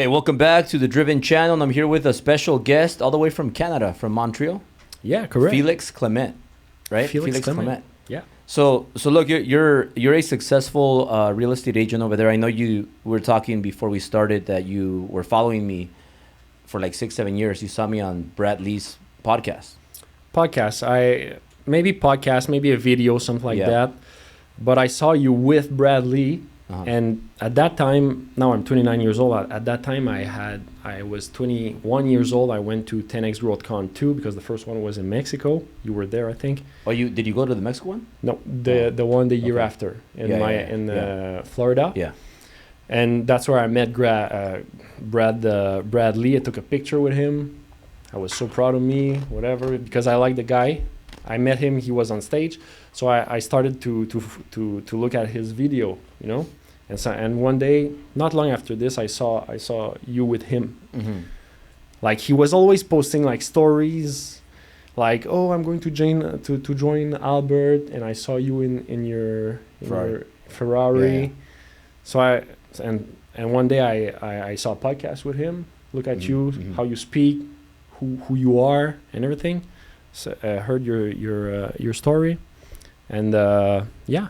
Hey, welcome back to the Driven Channel. And I'm here with a special guest all the way from Canada, from Montreal. Yeah, correct. Felix Clement, right? Felix Clement. Yeah. So look, you're a successful real estate agent over there. I know you were talking before we started that you were following me for like 6-7 years. You saw me on Brad Lee's podcast. Podcast, maybe a video, something like that. But I saw you with Brad Lee. And at that time, now I'm 29 years old. At that time, I was 21 years old. I went to 10X Growth Con 2 because the first one was in Mexico. You were there, I think. Oh, did you go to the Mexico one? No, the one the year after in Florida. Yeah. And that's where I met Brad Lee. I took a picture with him. I was so proud of me, whatever, because I like the guy. I met him. He was on stage, so I started to look at his video, you know. And one day, not long after this, I saw you with him. Mm-hmm. Like he was always posting like stories, like, oh, I'm going to join Albert, and I saw you in your Ferrari. Yeah. So and one day I saw a podcast with him. Look at you, how you speak, who you are, and everything. So I heard your story, and yeah.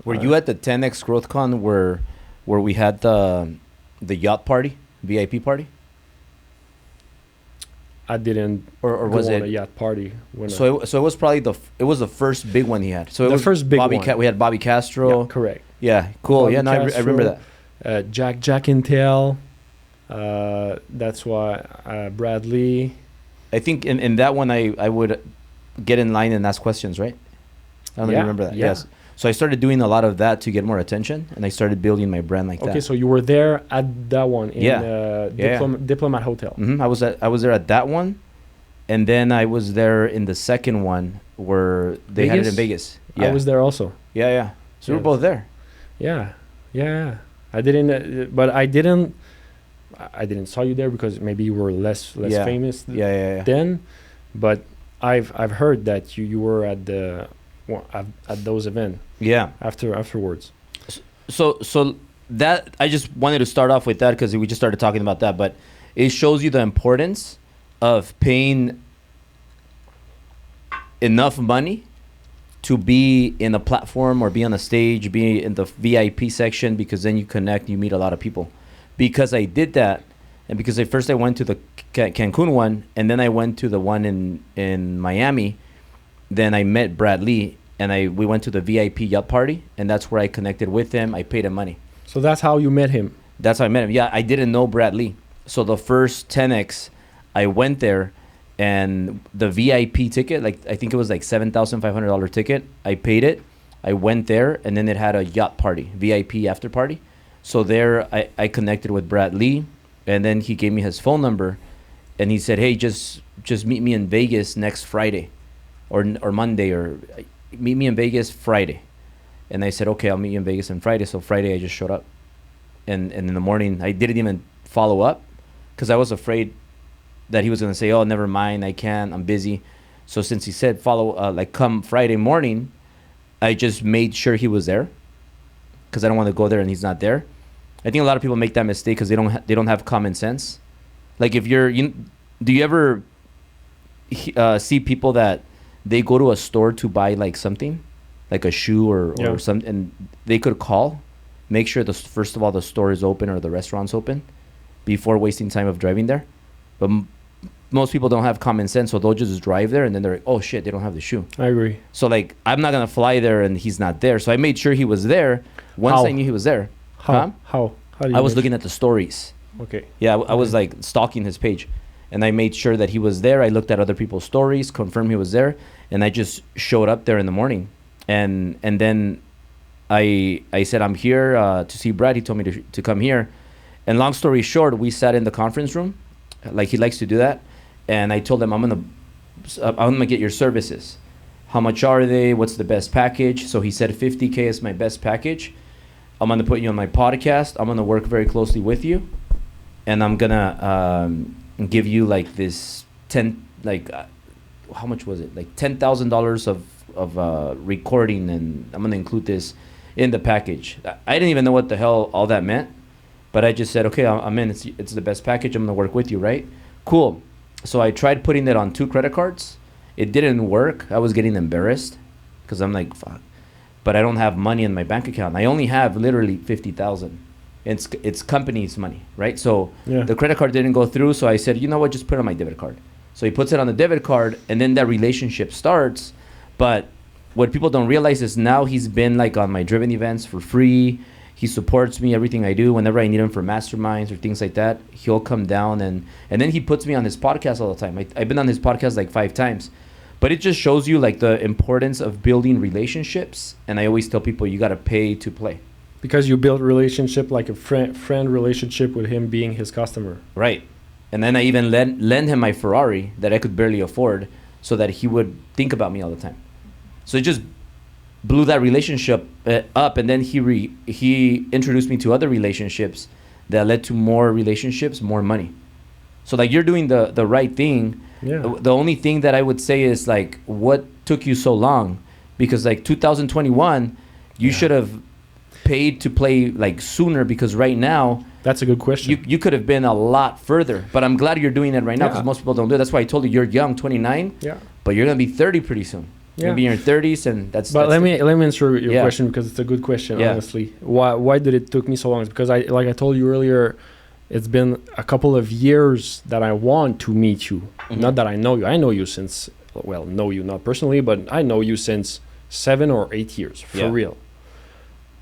Were you at the 10X Growth Con where we had the yacht party, VIP party? I didn't. Or was it a yacht party? So it was probably the first big one he had. So it was first big one. We had Bobby Castro. Yeah, correct. Yeah, cool. Bobby yeah, no, I remember that. Jack Intel. That's why Brad Lee. I think in that one I would get in line and ask questions, right? I don't know if you remember that. Yeah. Yes. So I started doing a lot of that to get more attention, and I started building my brand like that. Okay, so you were there at that one in Diplomat Hotel. Mm-hmm. I was there at that one, and then I was there in the second one where they had it in Vegas. Yeah. I was there also. Yeah. So we're both there. Yeah. I didn't saw you there because maybe you were less famous then, but I've heard that you were at those events. Yeah. Afterwards. So that I just wanted to start off with that because we just started talking about that, but it shows you the importance of paying enough money to be in a platform or be on a stage, be in the VIP section, because then you connect, you meet a lot of people. Because I did that, and because I went to the Cancun one, and then I went to the one in Miami, then I met Brad Lee, and we went to the VIP yacht party, and that's where I connected with him. I paid him money. So that's how you met him? That's how I met him. Yeah, I didn't know Brad Lee. So the first 10X, I went there, and the VIP ticket, like I think it was like $7,500 ticket. I paid it. I went there, and then it had a yacht party, VIP after party. So there I connected with Brad Lee, and then he gave me his phone number, and he said, hey, just meet me in Vegas next Friday or Monday, or meet me in Vegas Friday. And I said, okay, I'll meet you in Vegas on Friday. So Friday I just showed up, and in the morning I didn't even follow up because I was afraid that he was going to say, oh, never mind, I can't, I'm busy. So since he said come Friday morning, I just made sure he was there because I don't want to go there and he's not there. I think a lot of people make that mistake because they don't have common sense. Like if do you ever see people that they go to a store to buy like something, like a shoe or something, and they could call, make sure first of all the store is open or the restaurant's open before wasting time of driving there. But most people don't have common sense, so they'll just drive there and then they're like, oh shit, they don't have the shoe. I agree. So like I'm not gonna fly there and he's not there. So I made sure he was there once I knew he was there. How do you I was looking at the stories. Okay. Yeah, I was like stalking his page, and I made sure that he was there. I looked at other people's stories, confirmed he was there, and I just showed up there in the morning. And then I said, I'm here to see Brad. He told me to come here. And long story short, we sat in the conference room, like he likes to do that. And I told him, I'm gonna get your services. How much are they? What's the best package? So he said $50K is my best package. I'm gonna put you on my podcast. I'm gonna work very closely with you, and I'm gonna give you like this how much was it? Like $10,000 of recording, and I'm gonna include this in the package. I didn't even know what the hell all that meant, But I just said, okay, I'm in. It's the best package. I'm gonna work with you, right? Cool. So I tried putting it on 2 credit cards. It didn't work. I was getting embarrassed because I'm like, fuck. But I don't have money in my bank account. I only have literally 50,000. It's company's money, right? So the credit card didn't go through. So I said, you know what? Just put it on my debit card. So he puts it on the debit card, and then that relationship starts. But what people don't realize is now he's been like on my driven events for free. He supports me, everything I do. Whenever I need him for masterminds or things like that, he'll come down and then he puts me on his podcast all the time. I've been on his podcast like 5 times. But it just shows you like the importance of building relationships. And I always tell people you got to pay to play. Because you build relationship like a friend relationship with him being his customer. Right. And then I even lend him my Ferrari that I could barely afford so that he would think about me all the time. So it just blew that relationship up, and then he introduced me to other relationships that led to more relationships, more money. So like you're doing the right thing. Yeah. The only thing that I would say is like, what took you so long? Because like 2021, you should have paid to play like sooner, because right now, that's a good question. You could have been a lot further, but I'm glad you're doing it right now because most people don't do it. That's why I told you you're young, 29. Yeah. But you're gonna be 30 pretty soon. You're gonna be in your 30s, and that's. But let me answer your question, because it's a good question. Honestly, why did it took me so long? It's because like I told you earlier, it's been a couple of years that I want to meet you. Mm-hmm. Not that I know you. I know you since know you not personally, but I know you since 7 or 8 years for real.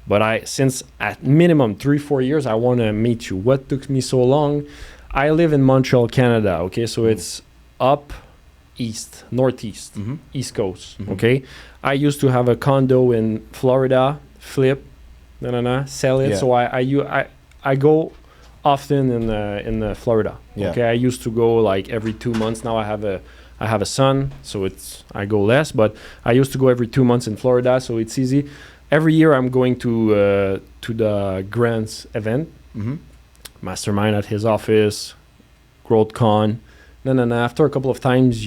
But since at minimum 3-4 years, I want to meet you. What took me so long? I live in Montreal, Canada. Okay, so it's up east, northeast, east coast. Okay, I used to have a condo in Florida, flip, sell it. So I go often in Florida. Okay, I used to go like every 2 months. Now I have a son, so I go less. But I used to go every 2 months in Florida, so it's easy. Every year I'm going to the Grant's event, mastermind at his office, GrowthCon. After a couple of times,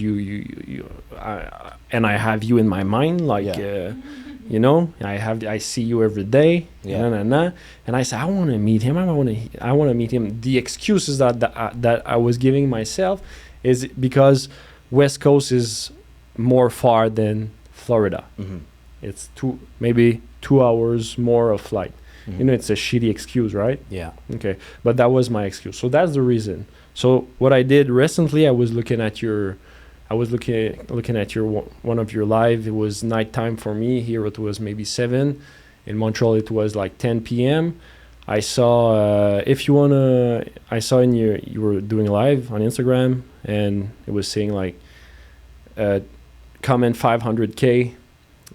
and I have you in my mind, like I see you every day, and I say I want to meet him. I want to meet him. The excuses that I was giving myself is because West Coast is more far than Florida. It's maybe 2 hours more of flight. It's a shitty excuse, right? Yeah. Okay, but that was my excuse. So that's the reason. So what I did recently, I was looking at one of your live. It was nighttime for me. Here it was maybe 7. In Montreal it was like 10 p.m. I saw you were doing live on Instagram, and it was saying like comment 500K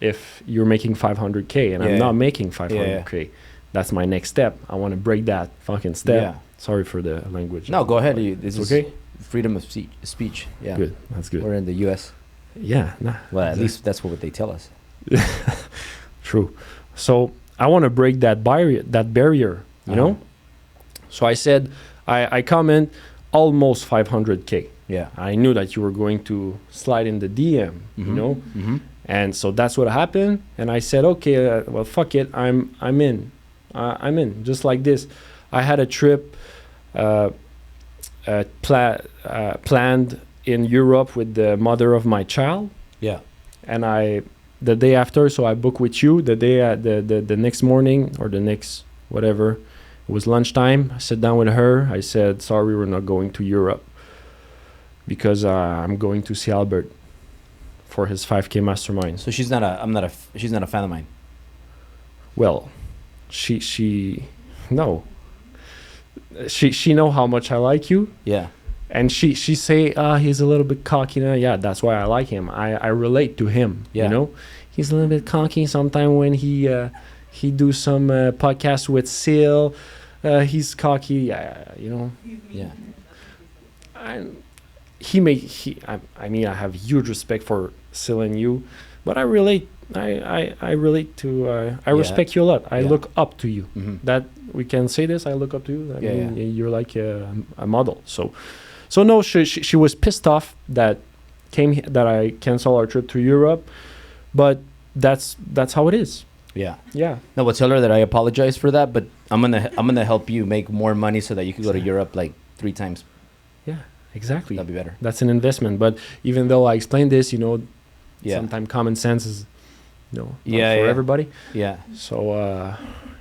if you're making 500K, and I'm not making 500K. That's my next step. I want to break that fucking step. Yeah. Sorry for the language. No, go ahead. This is okay. Freedom of speech. Yeah. Good. That's good. We're in the U.S. Yeah. Nah, well, at least that's what they tell us. True. So I want to break that barrier, you know? So I said, I comment almost 500K. Yeah. I knew that you were going to slide in the DM, you know? And so that's what happened. And I said, okay, well, fuck it. I'm in. I'm in. Just like this. I had a trip planned in Europe with the mother of my child. Yeah. And the day after, so I booked with you. The next morning or the next whatever, it was lunchtime. I sat down with her. I said, sorry, we're not going to Europe because I'm going to see Albert for his 5K mastermind. So she's not a fan of mine. Well, she know how much I like you. Yeah. And she say he's a little bit cocky now. Yeah, that's why I like him. I relate to him. Yeah. You know, he's a little bit cocky sometimes when he do some podcast with Seal. He's cocky. You know. Yeah. I have huge respect for Seal and you, but I relate. I relate to. I respect you a lot. I look up to you. That we can say this. I look up to you. I mean, you're like a model. So no, she was pissed off that I canceled our trip to Europe, but that's how it is. Yeah. Yeah. No, but tell her that I apologize for that, but I'm gonna help you make more money so that you can go to Europe like 3 times. Yeah, exactly. That'd be better. That's an investment. But even though I explained this, Yeah. sometimes common sense is, not Yeah, for yeah. everybody. Yeah. So,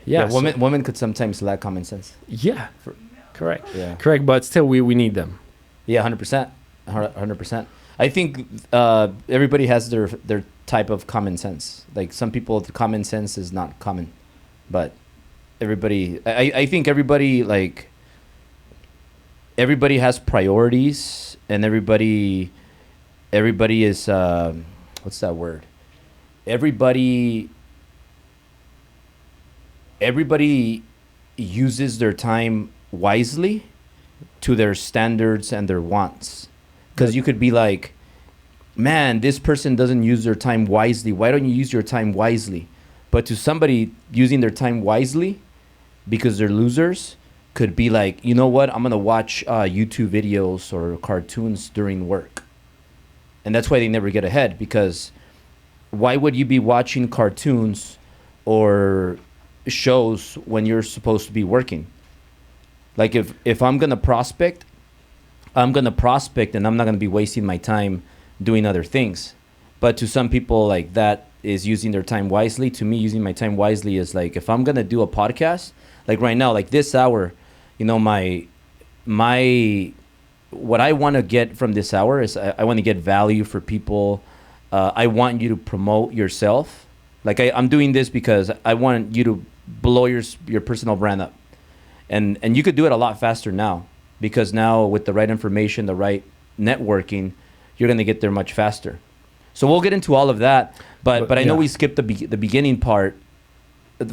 Yeah. so- Women could sometimes lack common sense. yeah, correct. Yeah. Correct. But still, we need them. Yeah, 100%. 100%. I think everybody has their type of common sense. Like some people, the common sense is not common, but everybody. I think everybody everybody has priorities, and everybody is what's that word? Everybody uses their time wisely to their standards and their wants. Because you could be like, man, this person doesn't use their time wisely. Why don't you use your time wisely? But to somebody using their time wisely because they're losers could be like, you know what? I'm going to watch YouTube videos or cartoons during work. And that's why they never get ahead, because why would you be watching cartoons or shows when you're supposed to be working? Like if I'm going to prospect, I'm going to prospect and I'm not going to be wasting my time doing other things. But to some people, like, that is using their time wisely. To me, using my time wisely is like, if I'm going to do a podcast, like right now, like this hour, my what I want to get from this hour is I want to get value for people. I want you to promote yourself. Like I'm doing this because I want you to blow your personal brand up. And you could do it a lot faster now, because now with the right information, the right networking, you're going to get there much faster. So we'll get into all of that. But I know we skipped the beginning part.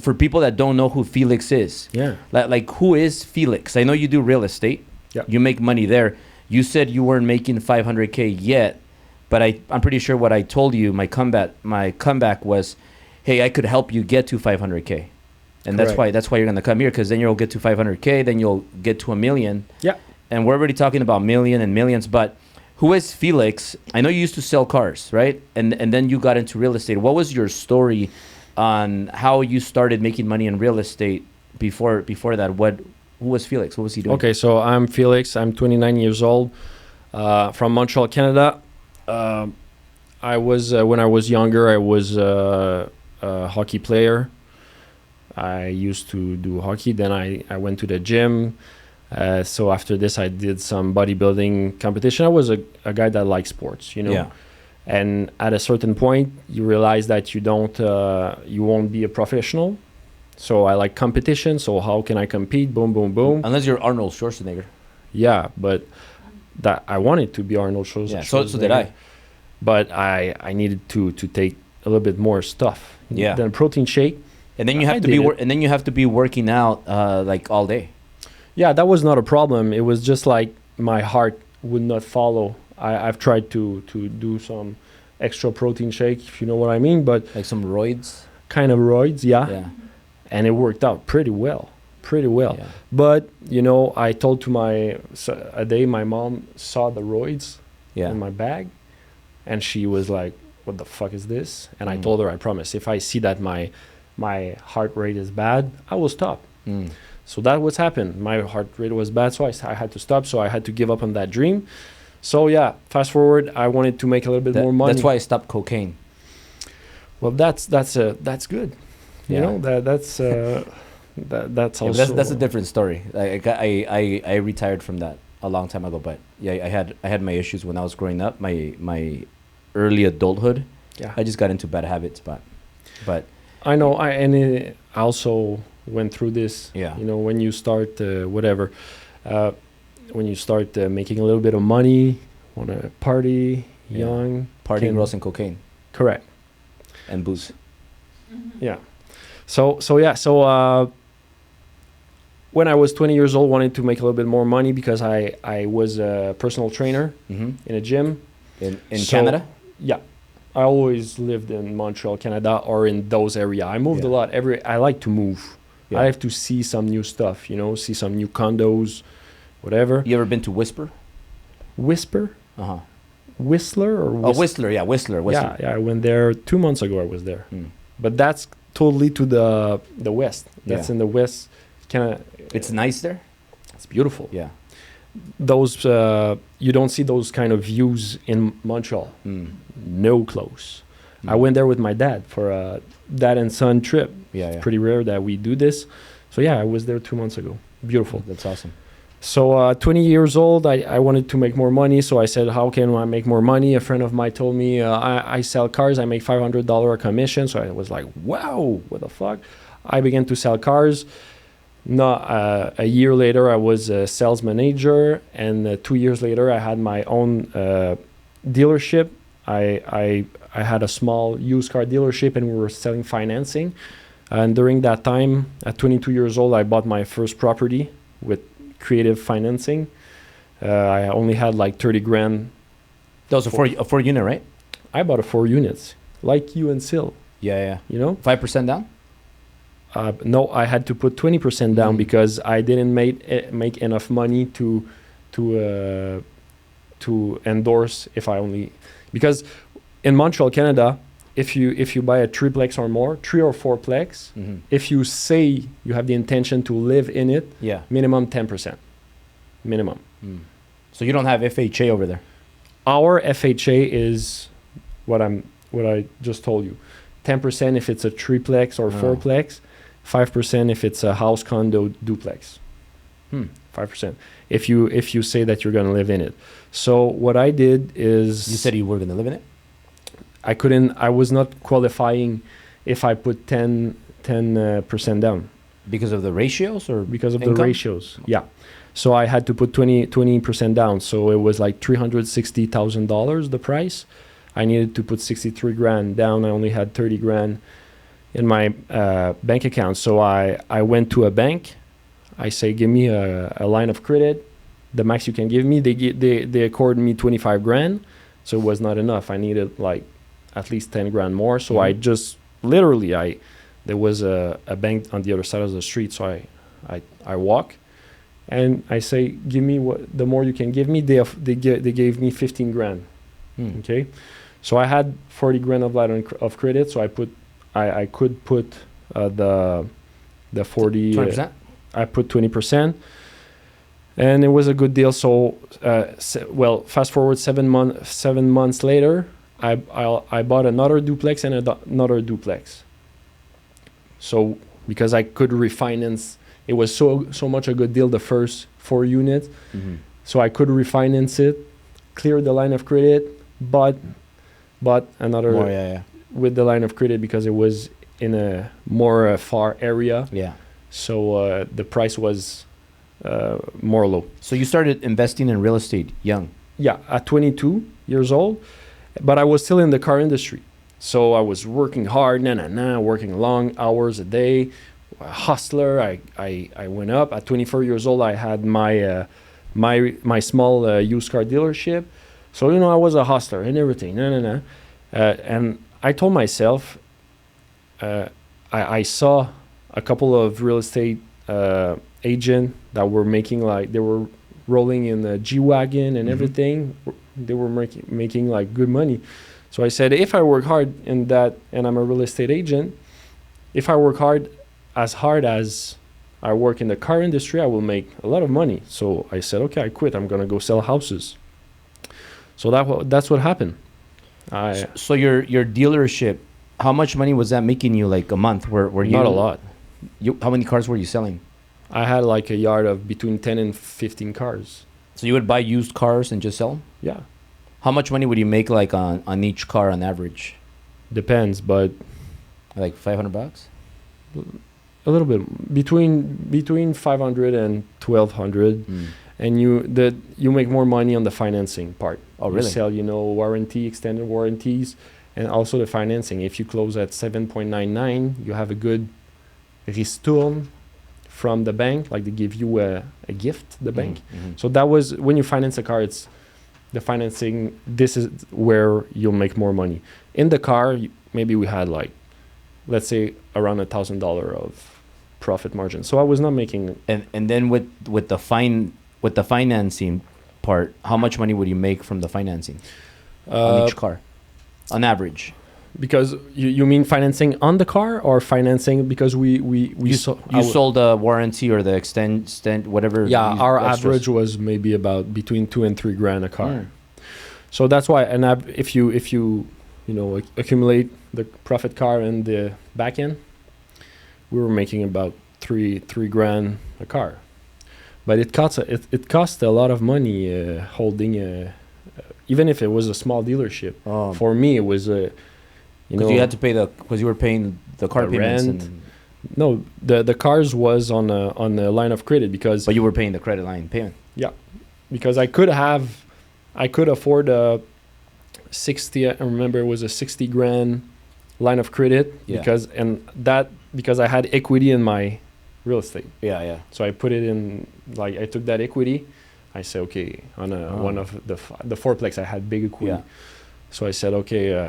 For people that don't know who Felix is. Yeah. Like who is Felix? I know you do real estate. Yeah. You make money there. You said you weren't making $500K yet, but I'm pretty sure what I told you, my comeback was, hey, I could help you get to $500K. And that's why you're going to come here, because then you'll get to $500K, then you'll get to $1 million. Yeah. And we're already talking about million and millions, but who is Felix? I know you used to sell cars, right? And then you got into real estate. What was your story on how you started making money in real estate before that? Who was Felix? What was he doing? Okay, so I'm Felix. I'm 29 years old, from Montreal, Canada. I was when I was younger, I was a hockey player. I used to do hockey. Then I went to the gym. So after this, I did some bodybuilding competition. I was a guy that likes sports, Yeah. And at a certain point, you realize that you won't be a professional. So I like competition. So how can I compete? Boom, boom, boom. Unless you're Arnold Schwarzenegger. Yeah, but that I wanted to be Arnold Schwarzenegger. Yeah, so did I. But I needed to take a little bit more stuff. Yeah. Than protein shake. And then you have to be working out like all day. Yeah, that was not a problem. It was just like my heart would not follow. I've tried to do some extra protein shake, if you know what I mean, but Like some roids. kind of roids, yeah. Yeah. And it worked out pretty well. Yeah. But I told a day my mom saw the roids Yeah. in my bag, and she was like, "What the fuck is this?" And I told her, I promise, if I see that my heart rate is bad, I will stop. So that was happened. My heart rate was bad, so I had to stop. So I had to give up on that dream. So yeah, fast forward, I wanted to make a little bit more money. That's why I stopped cocaine. Well, that's good. Yeah. That's also That's a different story. I retired from that a long time ago, but yeah, I had my issues when I was growing up. My early adulthood. Yeah. I just got into bad habits, but I know. I also went through this. Yeah. When you start when you start making a little bit of money, want to party, young, partying, girls, and cocaine. Correct. And booze. Yeah. So when I was 20 years old, wanted to make a little bit more money because I was a personal trainer in a gym. In Canada? Yeah. I always lived in Montreal, Canada, or in those areas. I moved a lot. I like to move. Yeah. I have to see some new stuff, see some new condos, whatever. You ever been to Whisper? Whisper? Uh-huh. Whistler or Whistler, yeah, Whistler. Yeah, I went there 2 months ago. I was there. But that's totally to the west. That's in the west. It's nice there. It's beautiful. Yeah. Those you don't see those kind of views in Montreal. No close. I went there with my dad for a dad and son trip. Yeah. It's pretty rare that we do this. So yeah, I was there 2 months ago. Beautiful. That's awesome. So 20 years old, I wanted to make more money. So I said, how can I make more money? A friend of mine told me, I sell cars. I make $500 a commission. So I was like, wow, what the fuck? I began to sell cars. A year later, I was a sales manager. And 2 years later, I had my own dealership. I had a small used car dealership, and we were selling financing. And during that time, at 22 years old, I bought my first property with creative financing. I only had like 30 grand. That was a four unit, right? I bought a 4 units, like you and Sil. Yeah. You know? 5% down? No, I had to put 20% down because I didn't make enough money to endorse because in Montreal, Canada, if you buy a 3-plex or more, 3 or 4-plex, if you say you have the intention to live in it, minimum 10%. Minimum. So you don't have FHA over there? Our FHA is what I just told you. 10% if it's a 3-plex or 4-plex, 5% if it's a house, condo, duplex. 5%. If you say that you're going to live in it. So what I did is... You said you were going to live in it? I was not qualifying if I put 10% down. Because of the ratios or because of income? the ratios? Yeah. So I had to put 20% down. So it was like $360,000 the price. I needed to put 63 grand down. I only had 30 grand in my bank account. So I went to a bank. I say, give me a line of credit. The max you can give me. They accorded me 25 grand. So it was not enough. I needed like at least 10 grand more. So I just literally, there was a bank on the other side of the street. So I walk and I say, give me the more you can give me. They gave me 15 grand. Okay. So I had 40 grand of line of credit. So I could put the 40. 20%? I put 20%. And it was a good deal. So, fast forward 7 months later, I bought another duplex and another duplex. So, because I could refinance, it was so much a good deal, the first 4 units. So I could refinance it, clear the line of credit, but another more, with the line of credit because it was in a more far area. Yeah. So the price was more low. So you started investing in real estate young? Yeah, at 22 years old, but I was still in the car industry. So I was working hard, working long hours a day, a hustler. I went up. At 24 years old, I had my small used car dealership. So, I was a hustler and everything. And I told myself, I saw a couple of real estate agent that were making they were rolling in the G-Wagon and everything. They were making like good money. So I said, if I work hard in that, and I'm a real estate agent, if I work hard as I work in the car industry, I will make a lot of money. So I said, okay, I quit. I'm going to go sell houses. So that's what happened. So your dealership, how much money was that making you like a month? Were you not a lot. How many cars were you selling? I had like a yard of between 10 and 15 cars. So you would buy used cars and just sell them? Yeah. How much money would you make like on each car on average? Depends, but like $500? A little bit between 500 and 1200. And you make more money on the financing part. Oh, really? You sell, warranty, extended warranties, and also the financing. If you close at 7.99, you have a good ristourne from the bank, like they give you a gift, the bank. So that was when you finance a car, it's the financing. This is where you'll make more money. In the car, maybe we had like, let's say around $1,000 of profit margin. So I was not making. And then with the financing part, how much money would you make from the financing on each car, on average? Because you mean financing on the car or financing because we sold the warranty or the extent whatever. Yeah, our extras. average was maybe about between $2,000 and $3,000 a car. So that's why, and if you accumulate the profit car and the back end, we were making about $3,000 a car. But it costs a lot of money holding even if it was a small dealership. For me, it was because you had to pay because you were paying the car payments. Rent. No, the cars was on a line of credit because. But you were paying the credit line payment. Yeah, because I could afford a 60. I remember it was a $60,000 line of credit because I had equity in my real estate. Yeah. So I put it in, like I took that equity. I said, okay, on one of the fourplex I had big equity. Yeah. So I said, okay.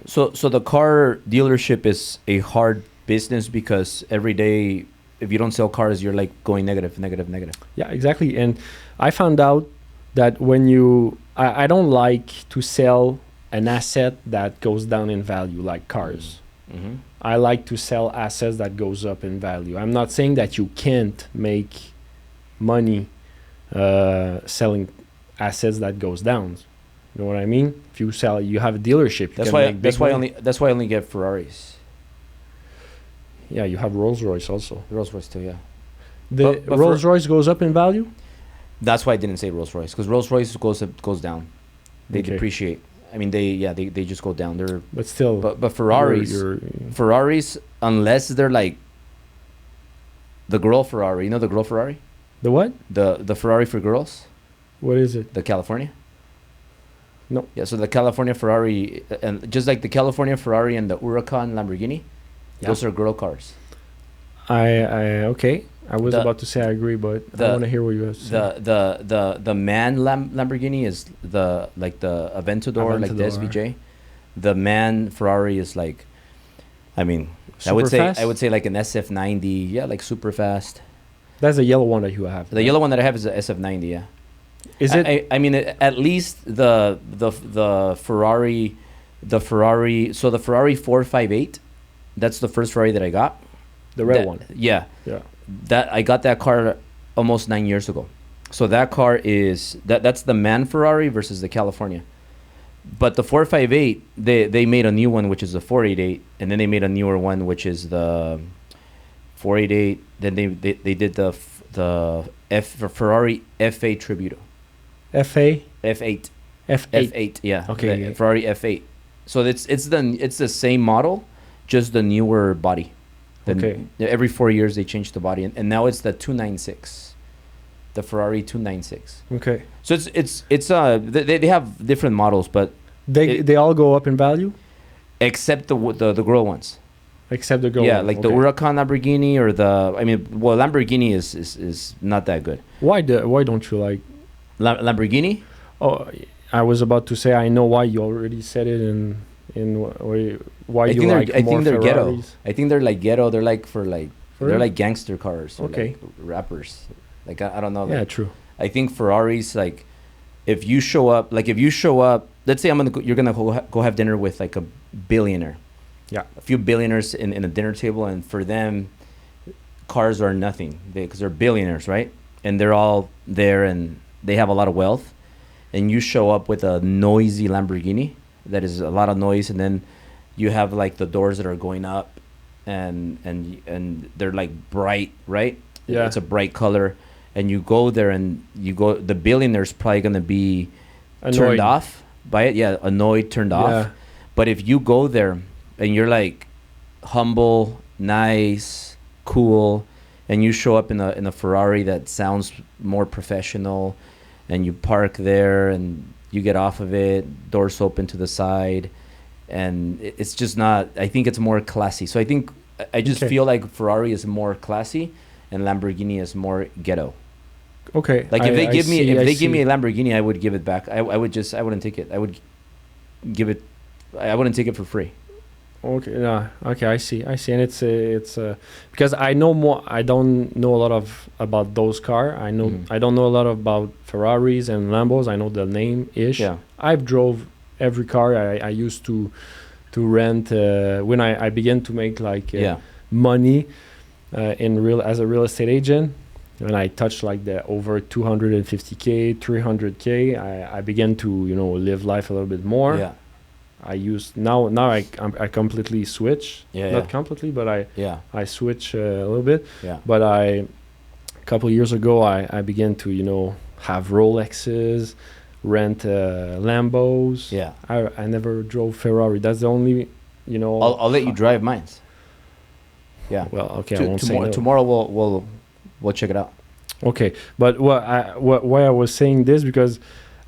So the car dealership is a hard business because every day, if you don't sell cars, you're like going negative. Yeah, exactly. And I found out that I don't like to sell an asset that goes down in value like cars. Mm-hmm. I like to sell assets that goes up in value. I'm not saying that you can't make money selling assets that goes down. You know what I mean? If you have a dealership. That's why I only get Ferraris. Yeah, you have Rolls Royce also. Rolls Royce too, yeah. But Rolls Royce goes up in value. That's why I didn't say Rolls Royce, because Rolls Royce goes down. They depreciate. I mean, they just go down. But still. But Ferraris, Ferraris, unless they're like the girl Ferrari. You know the girl Ferrari? The what? The Ferrari for girls. What is it? The California. No. Yeah, so the California Ferrari, and just like the California Ferrari and the Huracan Lamborghini, those are girl cars. Okay. I was about to say I agree, but I want to hear what you have to say. The man Lamborghini is the Aventador, like the SVJ. The man Ferrari is like, I mean, I would say like an SF90, yeah, like super fast. That's the yellow one that you have. The yellow one that I have is the SF90, yeah. Is it? I mean, at least the Ferrari, so the Ferrari 458, that's the first Ferrari that I got. The red one. Yeah. That I got that car almost 9 years ago. So that car is that's the man Ferrari versus the California. But the 458, they made a new one, which is the 488, and then they made a newer one, which is the 488. Then they did the Ferrari F8 Tributo. F8, yeah. Okay. Ferrari F8. So it's the same model, just the newer body. Okay. Every 4 years they change the body, and now it's the 296, the Ferrari 296. Okay. So it's they have different models, but they all go up in value, except the girl ones. Except the girl. Yeah, like the Huracan Lamborghini or Lamborghini is not that good. Why don't you like Lamborghini? Oh, I was about to say I know why. You already said it in why you like more think they're Ferraris. Ghetto. I think they're like ghetto. They're like they're like gangster cars. Or okay. Like rappers. Like I don't know. Yeah, like, true. I think Ferraris, like if you show up, let's say you're gonna go have dinner with like a billionaire. Yeah. A few billionaires in a dinner table, and for them, cars are nothing because they're billionaires, right? And they're all there and they have a lot of wealth. And you show up with a noisy Lamborghini that is a lot of noise, and then you have like the doors that are going up, and they're like bright, right? Yeah. It's a bright color, and you go there, and the billionaire's probably gonna be annoyed. Turned off by it. Yeah, annoyed, turned off. But if you go there and you're like humble, nice, cool, and you show up in a Ferrari that sounds more professional, and you park there and you get off of it, doors open to the side, and it's just not, I think it's more classy. So I just feel like Ferrari is more classy and Lamborghini is more ghetto. Okay. Like if they give me a Lamborghini, I would give it back. I wouldn't take it. I wouldn't take it for free. Okay. Okay. I see. And it's because I know more. I don't know a lot about those cars. I don't know a lot about Ferraris and Lambos. I know the name ish. Yeah. I've drove every car. I used to to rent when I began to make like Yeah. money in real as a real estate agent. When I touched like the over 250K, 300K, I began to live life a little bit more. Yeah. I use now I completely switch. Yeah. Not completely, but Yeah. I switch a little bit. Yeah. But a couple of years ago I began to have Rolexes, rent Lambos. Yeah. I never drove Ferrari. That's the only I'll let you drive mine. Yeah. Well, okay, I won't say no. Tomorrow we'll check it out. Okay, but why I was saying this because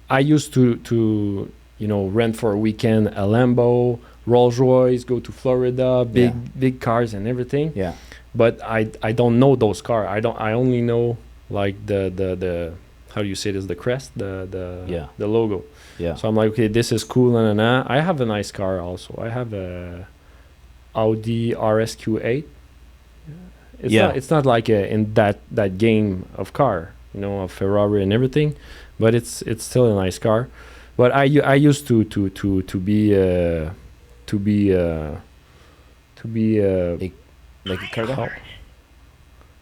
I used to rent for a weekend a Lambo, Rolls Royce, go to Florida, big cars and everything. Yeah. But I don't know those cars. I only know like the how do you say this, the crest, the logo. Yeah. So I'm like, okay, this is cool and I have a nice car also. I have a Audi RSQ8. It's not like in that game of car, of Ferrari and everything, but it's still a nice car. But I used to be like a car guy?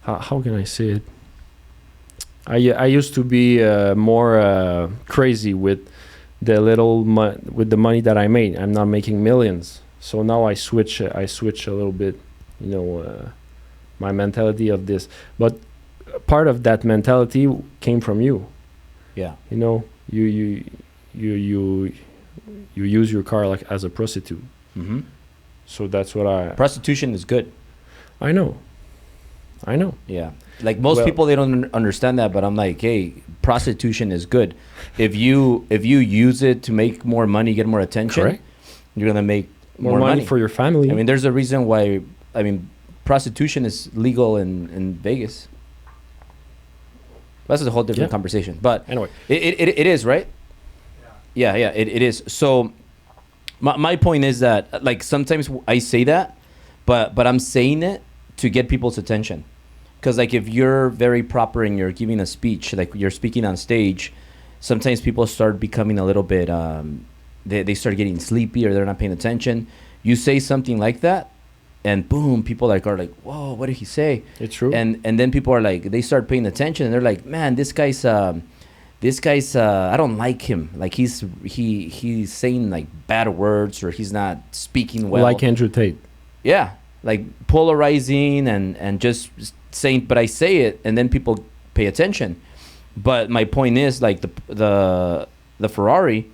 How can I say it? I used to be more crazy with with the money that I made. I'm not making millions, so now I switch a little bit, my mentality of this. But part of that mentality came from you. Yeah. You use your car like as a prostitute. Mm-hmm. So that's what Prostitution is good. I know. Yeah. Like most people, they don't understand that, but I'm like, hey, prostitution is good. If you use it to make more money, get more attention, correct, you're gonna make more money for your family. I mean, there's a reason why. I mean, prostitution is legal in Vegas. That's a whole different conversation. But anyway, it is, right? Yeah. It is. So my point is that like sometimes I say that, but I'm saying it to get people's attention. Because like if you're very proper and you're giving a speech, like you're speaking on stage, sometimes people start becoming a little bit, they start getting sleepy or they're not paying attention. You say something like that, and boom, people are like, whoa, what did he say? It's true. And then people are like, they start paying attention and they're like, man, this guy's I don't like him. Like he's saying like bad words or he's not speaking well. Like Andrew Tate. Yeah, like polarizing and just saying, but I say it and then people pay attention. But my point is like the Ferrari,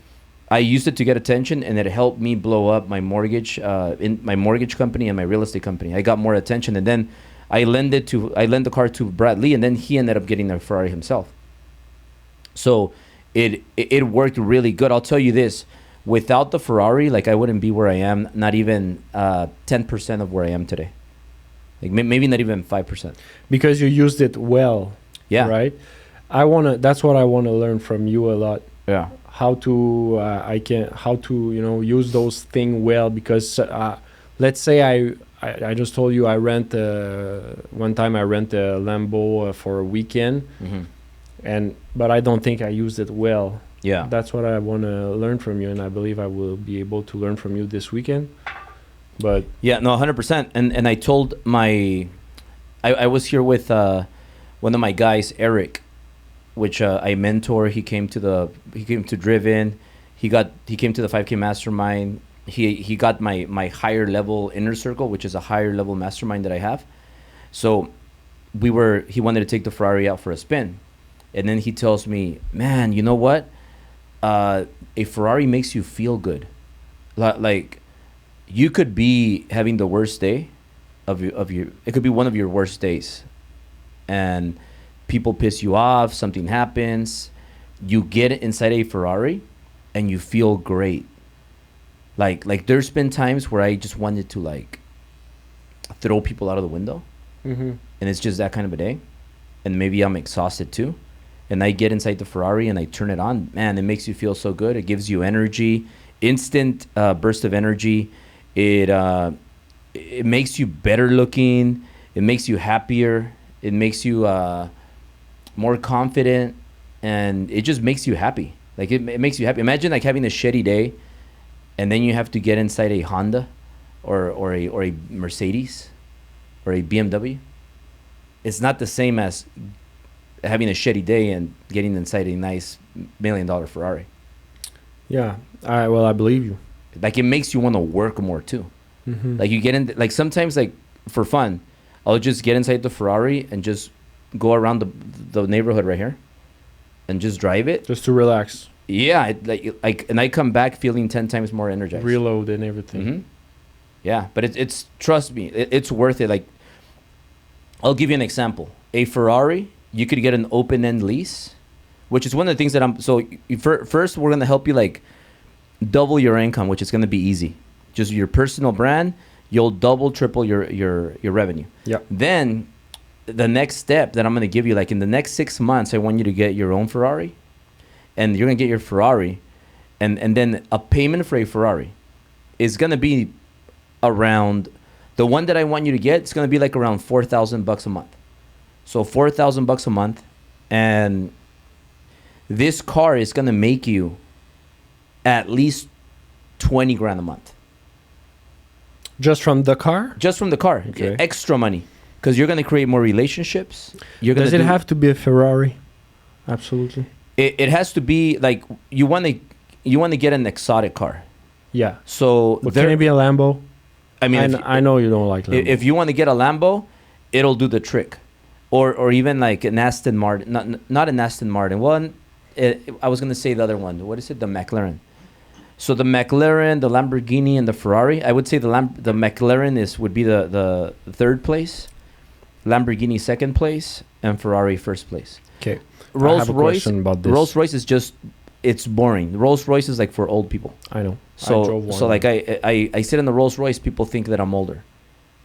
I used it to get attention and it helped me blow up my mortgage in my mortgage company and my real estate company. I got more attention and then I lent the car to Brad Lee and then he ended up getting the Ferrari himself. So it worked really good. I'll tell you this, without the Ferrari, like I wouldn't be where I am, not even 10% of where I am today. Like maybe not even 5%. Because you used it well. Yeah. Right? That's what I want to learn from you a lot. Yeah. How to use those things well, because let's say I just told you one time I rent a Lambo for a weekend. Mm-hmm. But I don't think I used it well. Yeah. That's what I want to learn from you, and I believe I will be able to learn from you this weekend. But yeah, no, 100%. And I told I was here with one of my guys, Eric, which I mentor. He came to Driven. He came to the 5K Mastermind. He got my higher level inner circle, which is a higher level mastermind that I have. So he wanted to take the Ferrari out for a spin. And then he tells me, man, you know what? A Ferrari makes you feel good. Like you could be having the worst day of your it could be one of your worst days. And people piss you off, something happens, you get inside a Ferrari and you feel great. Like there's been times where I just wanted to like throw people out of the window. Mm-hmm. And it's just that kind of a day. And maybe I'm exhausted too. And I get inside the Ferrari and I turn it on. Man, it makes you feel so good. It gives you energy, instant burst of energy. It makes you better looking. It makes you happier. It makes you more confident, and it just makes you happy. Like it makes you happy. Imagine like having a shitty day, and then you have to get inside a Honda or a Mercedes or a BMW, it's not the same as having a shitty day and getting inside a nice $1 million Ferrari. Yeah, I believe you. Like, it makes you want to work more too. Mm-hmm. Like, you get in, like, sometimes, like, for fun, I'll just get inside the Ferrari and just go around the neighborhood right here and just drive it. Just to relax. Yeah, and I come back feeling 10 times more energized. Reload and everything. Mm-hmm. Yeah, but it's trust me, it's worth it. Like, I'll give you an example. A Ferrari, you could get an open-end lease, which is one of the things that first we're going to help you, like, double your income, which is going to be easy. Just your personal brand, you'll double, triple your revenue. Yeah. Then the next step that I'm going to give you, like, in the next 6 months, I want you to get your own Ferrari, and you're going to get your Ferrari, and then a payment for a Ferrari is going to be around, the one that I want you to get, it's going to be like around $4,000 a month. So $4,000 a month, and this car is going to make you at least 20 grand a month. Just from the car? Just from the car. Okay. Extra money. Because you're going to create more relationships. Does it have to be a Ferrari? Absolutely. It has to be, like, you want to get an exotic car. Yeah. So but can it be a Lambo? I mean, I know you don't like Lambo. If you want to get a Lambo, it'll do the trick. Or even like an Aston Martin. Not an Aston Martin. Well, I was going to say the other one. What is it? The McLaren. So the McLaren, the Lamborghini, and the Ferrari. I would say the McLaren would be the third place, Lamborghini second place, and Ferrari first place. Okay. Rolls Royce. About this. Rolls Royce is just, it's boring. Rolls Royce is like for old people. I know. So I drove one. like I sit in the Rolls Royce, people think that I'm older,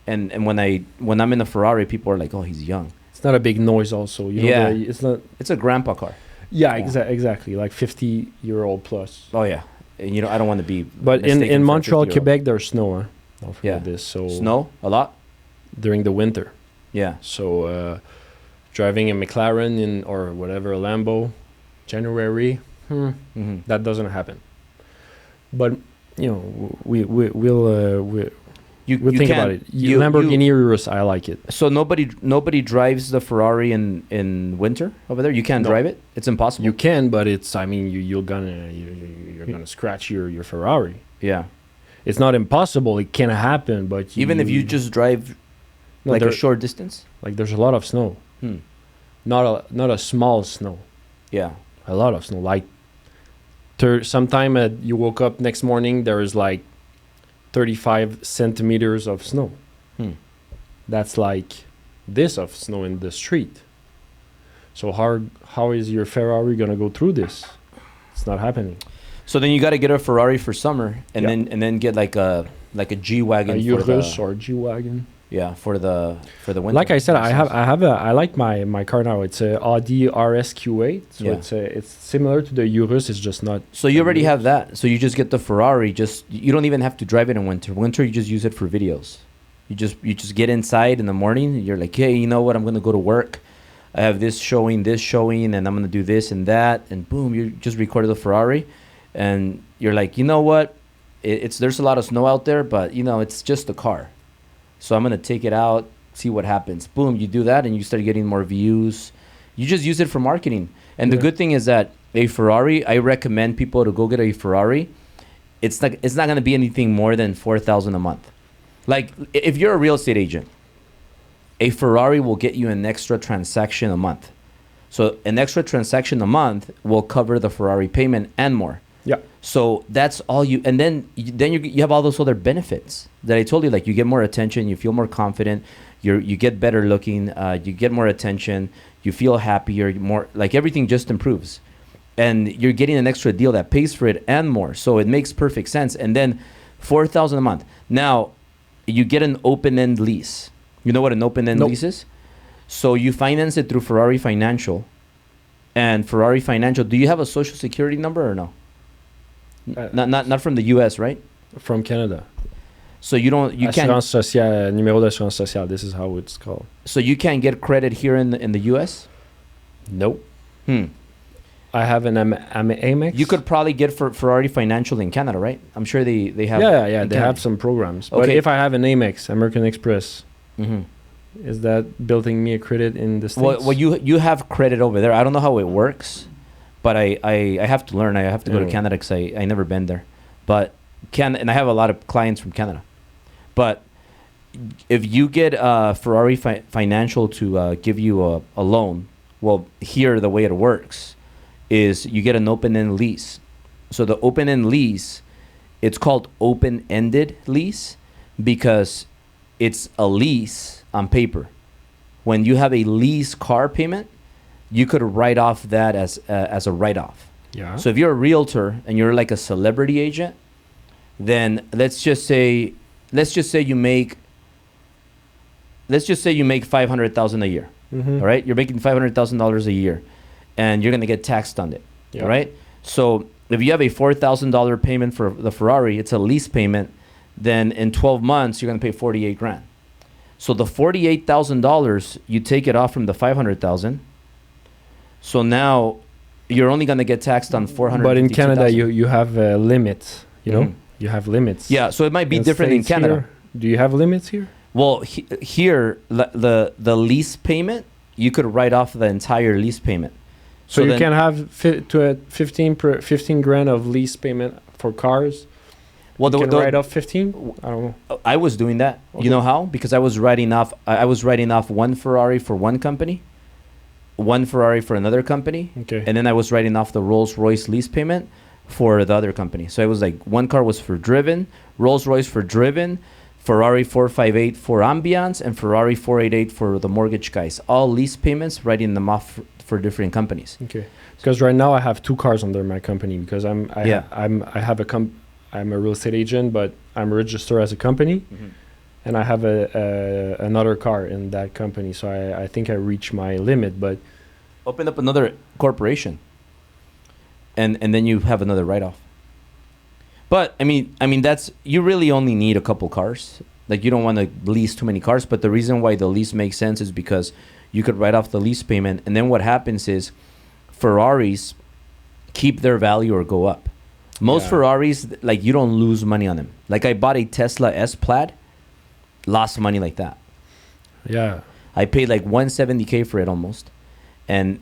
and when I'm in the Ferrari, people are like, oh, he's young. It's not a big noise. Also, it's not. It's a grandpa car. Yeah, exactly. Like 50-year-old plus. Oh yeah. And, I don't want to be. But in Montreal, Quebec, there's snow. Huh? Don't forget this. So snow a lot during the winter. Yeah. So driving a McLaren or whatever, a Lambo, January, that doesn't happen. But we'll think about it. Lamborghini Urus, I like it. So nobody drives the Ferrari in winter over there. You can't drive it. It's impossible. You can, but it's. I mean, you're gonna scratch your Ferrari. Yeah. It's not impossible. It can happen, but even if you just drive like a short distance. Like there's a lot of snow. Not a small snow. Yeah. A lot of snow. Like sometime you woke up next morning, there is like 35 centimeters of snow. That's like this of snow in the street. So how is your Ferrari gonna go through this? It's not happening. So then you got to get a Ferrari for summer, and then get like a G-Wagon, a Urus or G-Wagon. Yeah, for the winter. Like I said, I like my car now. It's a Audi RSQ8. So it's similar to the Urus. It's just not. So you already have that. So you just get the Ferrari. You don't even have to drive it in winter. Winter, you just use it for videos. You just get inside in the morning. You're like, hey, you know what? I'm gonna go to work. I have this showing, and I'm gonna do this and that, and boom, you just recorded the Ferrari, and you're like, you know what? There's a lot of snow out there, but it's just a car. So I'm going to take it out, see what happens. Boom, you do that and you start getting more views. You just use it for marketing. And the good thing is that a Ferrari, I recommend people to go get a Ferrari. It's not going to be anything more than $4,000 a month. Like, if you're a real estate agent, a Ferrari will get you an extra transaction a month. So an extra transaction a month will cover the Ferrari payment and more. Yeah. So that's all you, and then you have all those other benefits that I told you. Like, you get more attention, you feel more confident, you get better looking, you get more attention, you feel happier, more, like, everything just improves, and you're getting an extra deal that pays for it and more. So it makes perfect sense. And then $4,000 a month. Now you get an open-end lease. You know what an open-end lease is? So you finance it through Ferrari Financial, and Ferrari Financial. Do you have a social security number or no? Not from the U.S., right? From Canada. So you can't. Assurance sociale, numéro d'assurance sociale. This is how it's called. So you can't get credit here in the U.S. Nope. I have an Amex. You could probably get for Ferrari Financial in Canada, right? I'm sure they have. Yeah. They have some programs. But if I have an Amex, American Express, is that building me a credit in the States? Well, you have credit over there. I don't know how it works, but I have to learn. I have to go to Canada because I never been there. But and I have a lot of clients from Canada. But if you get Ferrari Financial to give you a loan, well, here the way it works is you get an open-end lease. So the open-end lease, it's called open-ended lease because it's a lease on paper. When you have a lease car payment, you could write off that as a write-off. Yeah. So if you're a realtor and you're like a celebrity agent, then let's just say you make $500,000 a year. All right, you're making $500,000 a year, and you're gonna get taxed on it. All right. So if you have a $4,000 payment for the Ferrari, it's a lease payment. Then in 12 months, you're gonna pay $48,000. So the $48,000, you take it off from the $500,000. So now you're only gonna get taxed on $400,000. But in Canada, you have limits. You know, you have limits. Yeah. So it might be different in Canada. Here, do you have limits here? Well, here the lease payment, you could write off the entire lease payment. So you can have 15 grand of lease payment for cars. Well, you can write off 15. I don't know. I was doing that. Okay. You know how? Because I was writing off one Ferrari for one company, one Ferrari for another company, and then I was writing off the Rolls-Royce lease payment for the other company. So it was like one car was for driven, Rolls-Royce for driven, Ferrari 458 for ambiance, and Ferrari 488 for the mortgage guys. All lease payments, writing them off for different companies. Okay. Because right now I have two cars under my company because I'm a real estate agent, but I'm registered as a company, and I have another car in that company. So I think I reached my limit. But open up another corporation, and then you have another write-off. But I mean that's, you really only need a couple cars. Like you don't want to lease too many cars. But the reason why the lease makes sense is because you could write off the lease payment, and then what happens is Ferraris keep their value or go up. Most Ferraris, like you don't lose money on them. Like I bought a Tesla S Plaid, lost money like that. Yeah. I paid like $170K for it almost, and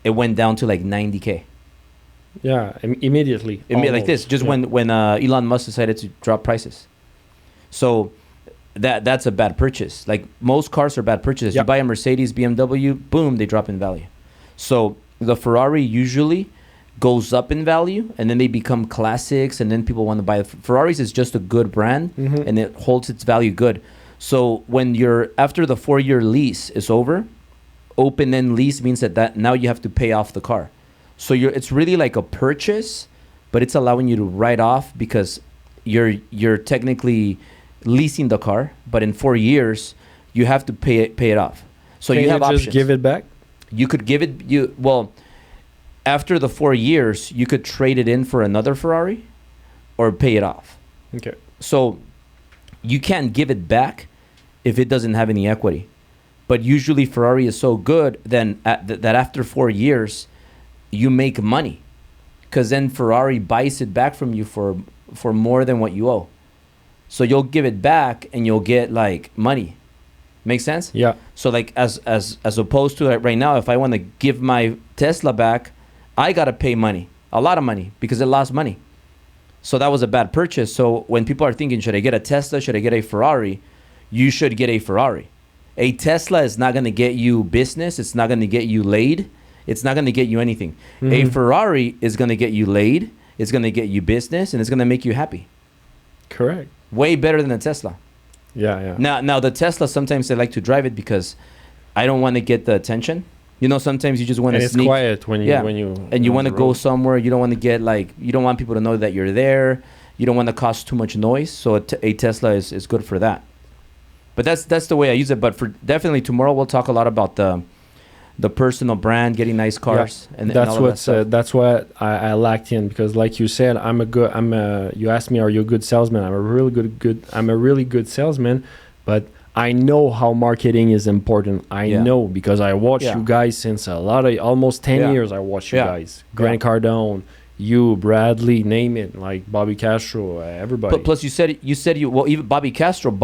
it went down to like $90K. Yeah, immediately. Like this, just when Elon Musk decided to drop prices. So that's a bad purchase. Like most cars are bad purchases. You buy a Mercedes, BMW, boom, they drop in value. So the Ferrari usually goes up in value, and then they become classics, and then people want to buy it. Ferraris is just a good brand, and it holds its value good. So when you're after the 4-year lease is over, open-end lease means that now you have to pay off the car. So it's really like a purchase, but it's allowing you to write off because you're technically leasing the car, but in 4 years you have to pay it off. So you have options. Just give it back? You could give it after the 4 years, you could trade it in for another Ferrari or pay it off. Okay. So you can't give it back if it doesn't have any equity. But usually Ferrari is so good then that after 4 years, you make money. Because then Ferrari buys it back from you for more than what you owe. So you'll give it back and you'll get like money. Make sense? Yeah. So like as opposed to right now, if I want to give my Tesla back, I got to pay money, a lot of money, because it lost money. So that was a bad purchase. So when people are thinking, should I get a Tesla? Should I get a Ferrari? You should get a Ferrari. A Tesla is not going to get you business. It's not going to get you laid. It's not going to get you anything. A Ferrari is going to get you laid. It's going to get you business, and it's going to make you happy. Correct. Way better than a Tesla. Yeah. Now the Tesla, sometimes they like to drive it because I don't want to get the attention. You know, sometimes you just want to sneak. It's quiet when you and you want to go somewhere. You don't want to get you don't want people to know that you're there. You don't want to cause too much noise. So a Tesla is good for that. But that's the way I use it. But for definitely tomorrow we'll talk a lot about the personal brand, getting nice cars, and that's what I lacked in, because like you said, you asked me, are you a good salesman? I'm a really good salesman, but I know how marketing is important. I know because I watch you guys since almost 10 years. I watch you guys. Grant Cardone, you, Bradley, name it, like Bobby Castro, everybody. Plus, you said even Bobby Castro.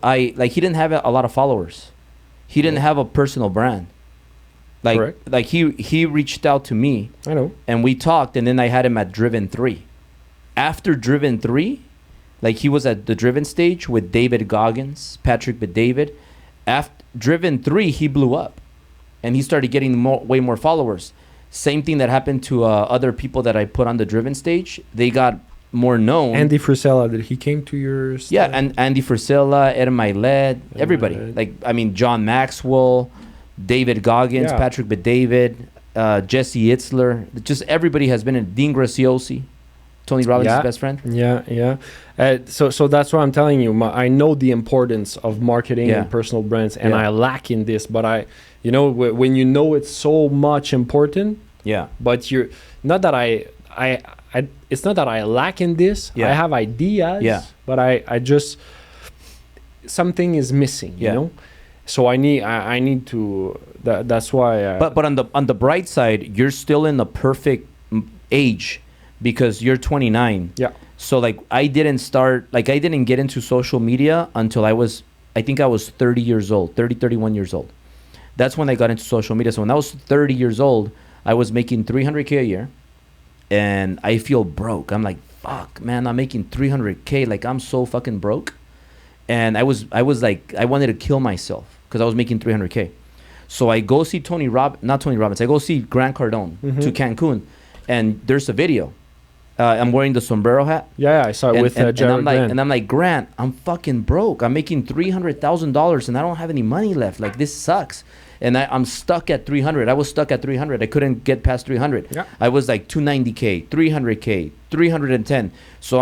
I like he didn't have a lot of followers. He didn't have a personal brand. Correct. Like he reached out to me. I know. And we talked, and then I had him at Driven 3. After Driven 3, like he was at the Driven stage with David Goggins, Patrick Bet-David. After Driven 3, he blew up, and he started getting way more followers. Same thing that happened to other people that I put on the Driven stage. They got more known. Andy Frisella, did he came to your stage? Yeah, and Andy Frisella, Ed Milet, everybody. Like, I mean, John Maxwell, David Goggins, Patrick Bet-David, Jesse Itzler. Just everybody has been in. Dean Graciosi, Tony Robbins' best friend. So that's what I'm telling you. I know the importance of marketing and personal brands, and I lack in this. But when you know it's so much important. Yeah. But you're not that it's not that I lack in this. I have ideas. Yeah. But I just something is missing. You know. So I need to. That's why. But on the bright side, you're still in the perfect age because you're 29. Yeah. So like I didn't get into social media until I think I was 30 years old, 31 years old. That's when I got into social media. So when I was 30 years old, I was making $300K a year, and I feel broke. I'm like, fuck, man, I'm making $300K. Like I'm so fucking broke, and I was like, I wanted to kill myself because I was making $300K. So I go see not Tony Robbins. I go see Grant Cardone to Cancun, and there's a video. I'm wearing the sombrero hat. Yeah, I saw it with Jared Grant. And I'm like, Grant, I'm fucking broke. I'm making $300,000 and I don't have any money left. Like, this sucks. And I'm stuck at 300. I was stuck at 300. I couldn't get past 300. Yeah. I was like 290K, 300K, 310. So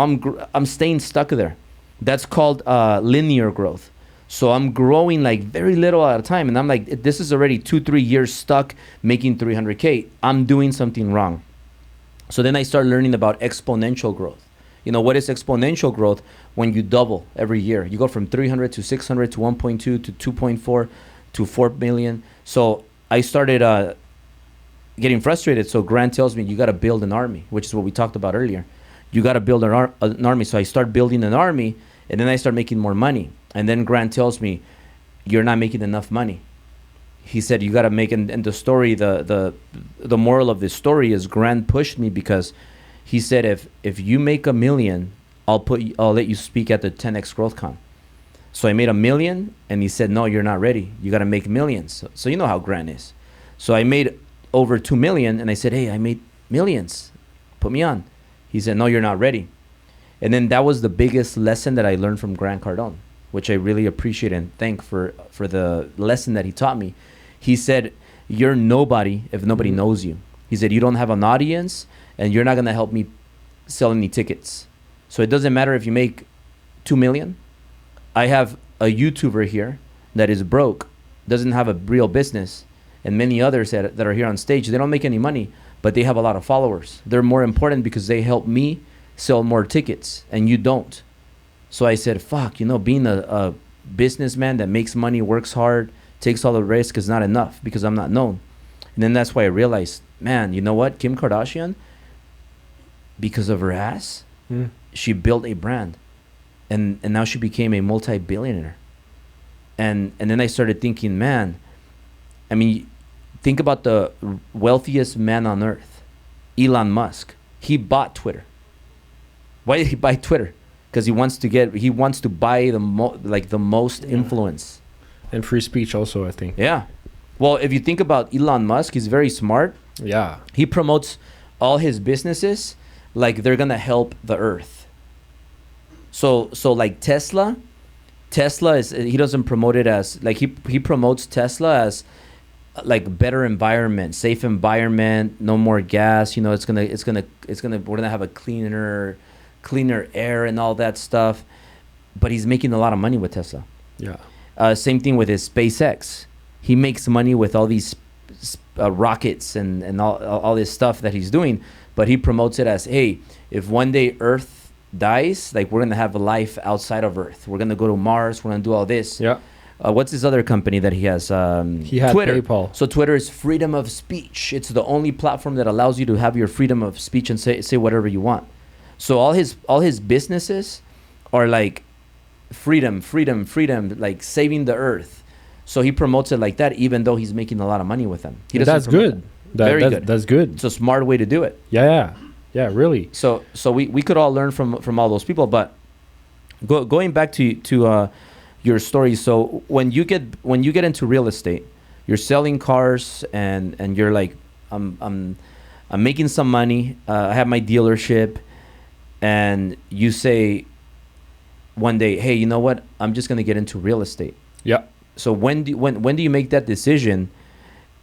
I'm staying stuck there. That's called linear growth. So I'm growing like very little at a time. And I'm like, this is already 2-3 years stuck making 300K. I'm doing something wrong. So then I started learning about exponential growth. You know, what is exponential growth? When you double every year. You go from 300 to 600 to 1.2 to 2.4 to 4 million. So I started getting frustrated. So Grant tells me, you got to build an army, which is what we talked about earlier. You got to build an army. So I start building an army, and then I start making more money. And then Grant tells me, you're not making enough money. He said, you got to make, and the story, the moral of this story is Grant pushed me because he said, if you make $1 million, I'll let you speak at the 10X Growth Con. So I made $1 million, and he said, no, you're not ready. You got to make millions. So you know how Grant is. So I made over 2 million, and I said, hey, I made millions. Put me on. He said, no, you're not ready. And then that was the biggest lesson that I learned from Grant Cardone, which I really appreciate and thank for the lesson that he taught me. He said, you're nobody if nobody knows you. He said, you don't have an audience, and you're not going to help me sell any tickets. So it doesn't matter if you make 2 million. I have a YouTuber here that is broke, doesn't have a real business, and many others that are here on stage. They don't make any money, but they have a lot of followers. They're more important because they help me sell more tickets, and you don't. So I said, fuck, being a businessman that makes money, works hard, takes all the risk is not enough because I'm not known. And then that's why I realized, man, you know what? Kim Kardashian, because of her ass, she built a brand. And now she became a multi-billionaire. And then I started thinking, man, I mean, think about the wealthiest man on earth, Elon Musk. He bought Twitter. Why did he buy Twitter? Because he wants to buy the most influence. And free speech also, I think. Yeah. Well, if you think about Elon Musk, he's very smart. Yeah. He promotes all his businesses like they're going to help the earth. So like Tesla is, he doesn't promote it as, like he promotes Tesla as like better environment, safe environment, no more gas, we're going to have a cleaner air and all that stuff. But he's making a lot of money with Tesla. Yeah. Same thing with his SpaceX. He makes money with all these rockets and all this stuff that he's doing, but he promotes it as, hey, if one day Earth dies, like we're gonna have a life outside of Earth. We're gonna go to Mars. We're gonna do all this. Yeah. What's his other company that he has? He had Twitter. PayPal. So Twitter is freedom of speech. It's the only platform that allows you to have your freedom of speech and say whatever you want. So all his businesses are like freedom, like saving the earth. So he promotes it like that, even though he's making a lot of money with them. That's good. Very good. That's good. It's a smart way to do it. Yeah, really. So we could all learn from all those people. But going back to your story. So when you get into real estate, you're selling cars and you're like, I'm making some money. I have my dealership, and you say one day, hey, you know what? I'm just gonna get into real estate. Yeah. So when do you make that decision,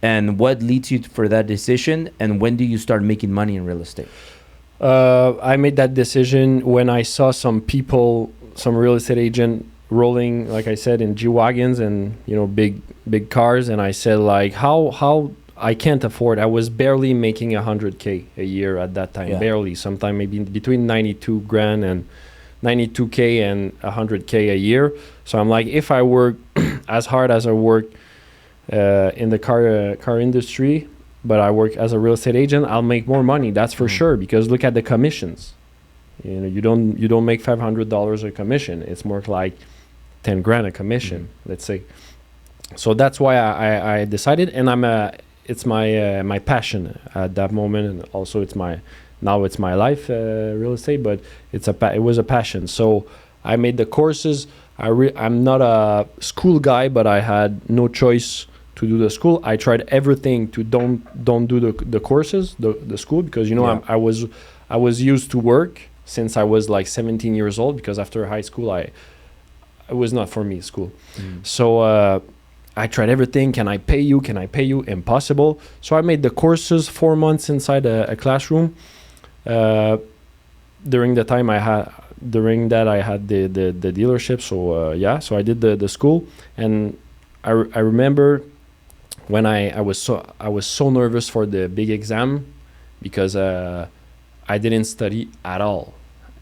and what leads you for that decision, and when do you start making money in real estate? I made that decision when I saw some people, some real estate agent rolling, like I said, in G-Wagons and, you know, big cars. And I said, like, how I can't afford. I was barely making $100K a year at that time. Yeah. Barely. Sometime maybe between 92 grand and 92K and 100K a year. So I'm like, if I work as hard as I work in the car industry, but I work as a real estate agent, I'll make more money. That's for sure. Because look at the commissions. You know, you don't make $500 a commission. It's more like 10 grand a commission, let's say. So that's why I decided, and it's my passion at that moment, and also it's my life, real estate, but it was a passion. So I made the courses. I'm not a school guy, but I had no choice to do the school. I tried everything to don't do the courses, the school, because, you know, I was used to work since I was like 17 years old, because after high school it was not for me, school. So I tried everything. Can I pay you? Impossible. So I made the courses 4 months inside a classroom. During that I had the dealership. So so I did the school, and I remember when I was so nervous for the big exam, because I didn't study at all,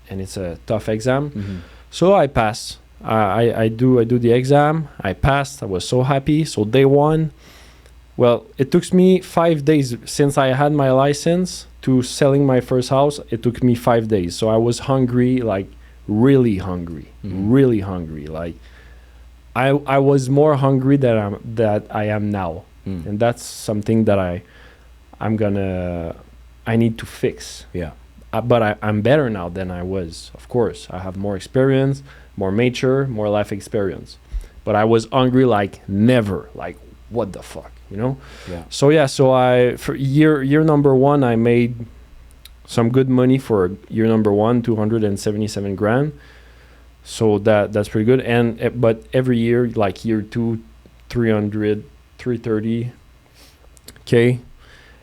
and it's a tough exam. So I passed. I do the exam. I passed. I was so happy. So day one, well, it took me 5 days since I had my license to selling my first house. It took me 5 days. So I was hungry, like really hungry, really hungry. Like I was more hungry that I am now, and that's something that I need to fix. Yeah. But I'm better now than I was. Of course, I have more experience, more mature, more life experience. But I was hungry like never. Like, what the fuck, you know? Yeah. So for year number one, I made some good money for year number one, 277 grand. So that's pretty good. And but every year, like year two, 330K,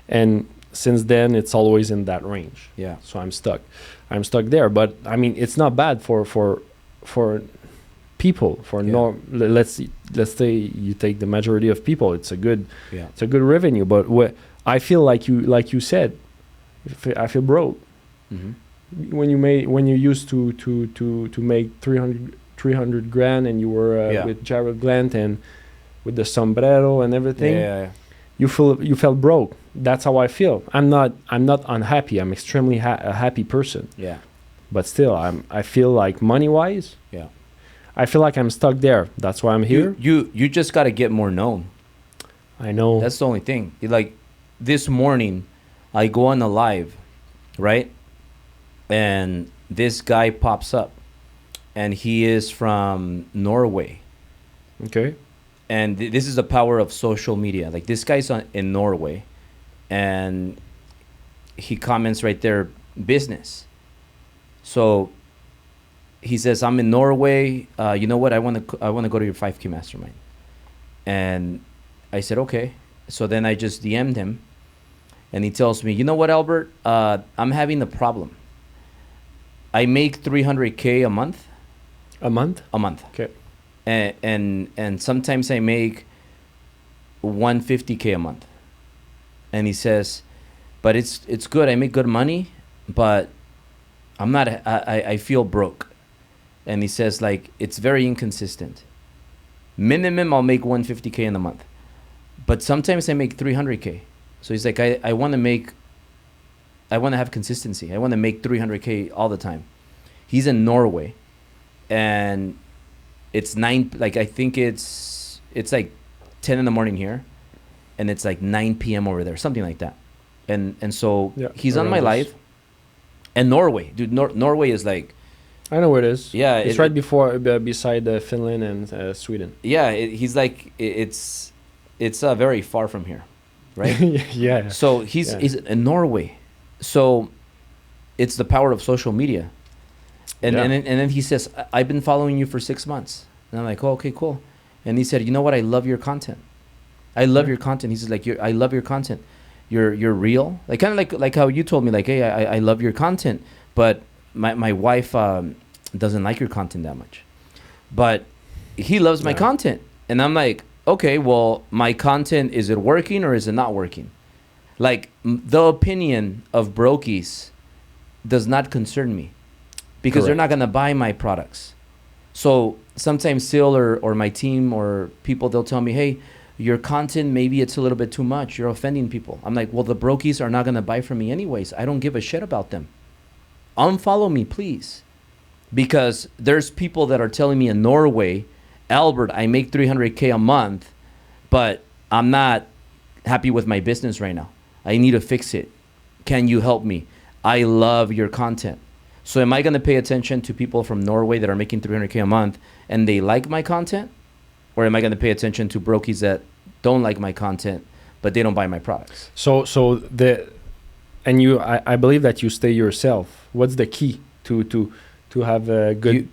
and since then it's always in that range. Yeah. So I'm stuck there. But I mean, it's not bad for people. Let's say you take the majority of people, it's a good revenue. But I feel like you said, I feel broke. When you used to make 300 grand, and you were with Jared Glant and with the sombrero and everything. You felt broke. That's how I feel. I'm not unhappy. I'm extremely a happy person. Yeah. But still, I feel like money-wise. Yeah. I feel like I'm stuck there. That's why I'm here. You just got to get more known. I know. That's the only thing. Like this morning, I go on a live, right? And this guy pops up, and he is from Norway. Okay. And this is the power of social media. Like this guy's in Norway, and he comments right there, business. So he says, "I'm in Norway. You know what? I want to go to your 5K mastermind." And I said, "Okay." So then I just DM'd him, and he tells me, "You know what, Albert? I'm having a problem. I make 300K a month." A month? A month. Okay. And sometimes I make 150K a month. And he says, "But it's good. I make good money, but I'm not. I feel broke, and he says like it's very inconsistent. Minimum, I'll make 150K in a month, but sometimes I make 300K. So he's like, I want to make. I want to have consistency. I want to make 300K all the time. He's in Norway, and it's nine. Like I think it's like 10 in the morning here, and it's like 9 p.m. over there, something like that. And so he's on my live. And Norway, dude, Norway is like, I know where it is. Yeah, it's right before beside Finland and Sweden. Yeah, he's like it's very far from here, right? Yeah. So he's in Norway, so it's the power of social media. And then he says, I've been following you for 6 months, and I'm like, oh, okay, cool. And he said, you know what? I love your content. I love your content. He says like, I love your content. You're real, like kind of like how you told me, like, hey, I love your content, but my wife doesn't like your content that much, but he loves my content. And I'm like, okay, well, my content, is it working or is it not working? Like the opinion of brokies does not concern me, because they're not gonna buy my products. So sometimes Sil or my team or people, they'll tell me, hey, your content, maybe it's a little bit too much. You're offending people. I'm like, well, the brokies are not going to buy from me anyways. I don't give a shit about them. Unfollow me, please. Because there's people that are telling me in Norway, Albert, I make 300K a month, but I'm not happy with my business right now. I need to fix it. Can you help me? I love your content. So am I going to pay attention to people from Norway that are making 300K a month and they like my content? Or am I going to pay attention to brokies that don't like my content, but they don't buy my products? I believe that you stay yourself. What's the key to have a good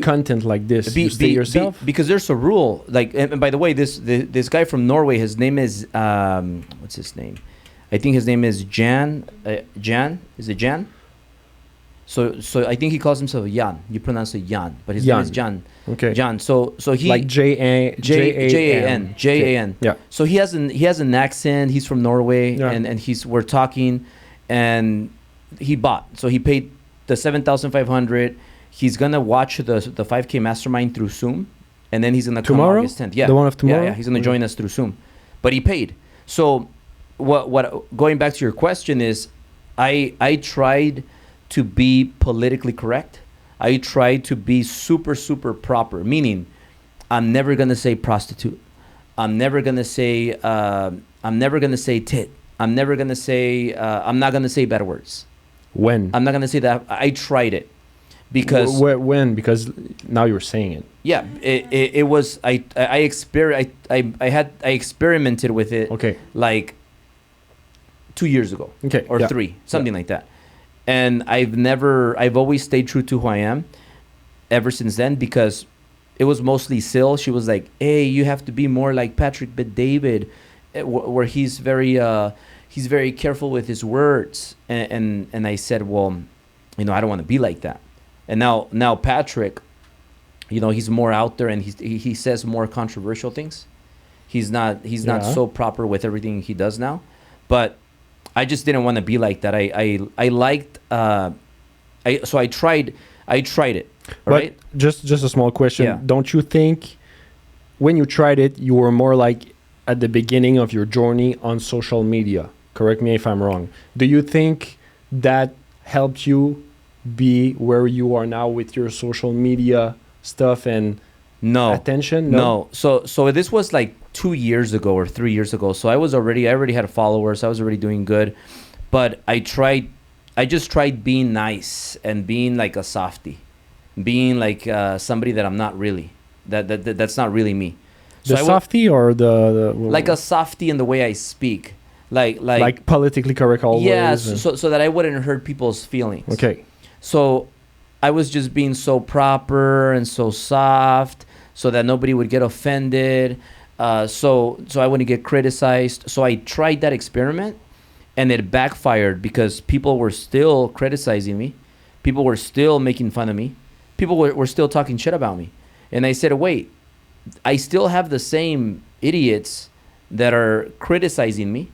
content like this? You stay yourself? Because there's a rule. Like, and by the way, this guy from Norway, his name is what's his name? I think his name is Jan. Jan, is it Jan? So I think he calls himself Jan. You pronounce it Jan, but his name is Jan. Okay. Jan. So he like Jan. Yeah. So he has an accent. He's from Norway, and we're talking, and he bought. So he paid the 7,500. He's gonna watch the 5K mastermind through Zoom, and then he's gonna come August 10th. Yeah. The one of tomorrow. Yeah. He's gonna join us through Zoom, but he paid. So what going back to your question is, I tried to be politically correct. I try to be super, super proper, meaning I'm never going to say prostitute. I'm never going to say tit. I'm never going to say, I'm not going to say bad words. When? I'm not going to say that. I tried it. Because when? Because now you're saying it. Yeah, it was, I experimented with it. Okay. Like 2 years ago. Okay. Or 3, something like that. And I've always stayed true to who I am ever since then, because it was mostly Sil. She was like, hey, you have to be more like Patrick Bet-David, where he's very careful with his words. And I said, well, I don't want to be like that. And now Patrick, he's more out there, and he says more controversial things. He's not so proper with everything he does now. But I just didn't want to be like that. I liked so I tried it. All right? Just a small question. Yeah. Don't you think when you tried it, you were more like at the beginning of your journey on social media? Correct me if I'm wrong. Do you think that helped you be where you are now with your social media stuff and attention? No. So this was like 2 years ago or 3 years ago. So I already had followers. I was already doing good, but I just tried being nice and being like a softie, being like somebody that I'm not really. That's not really me. So the softie or the like a softie in the way I speak, like politically correct always. Yeah, so that I wouldn't hurt people's feelings. Okay. So I was just being so proper and so soft, so that nobody would get offended. So I wouldn't get criticized. So I tried that experiment, and it backfired, because people were still criticizing me. People were still making fun of me. People were still talking shit about me. And I said, wait, I still have the same idiots that are criticizing me,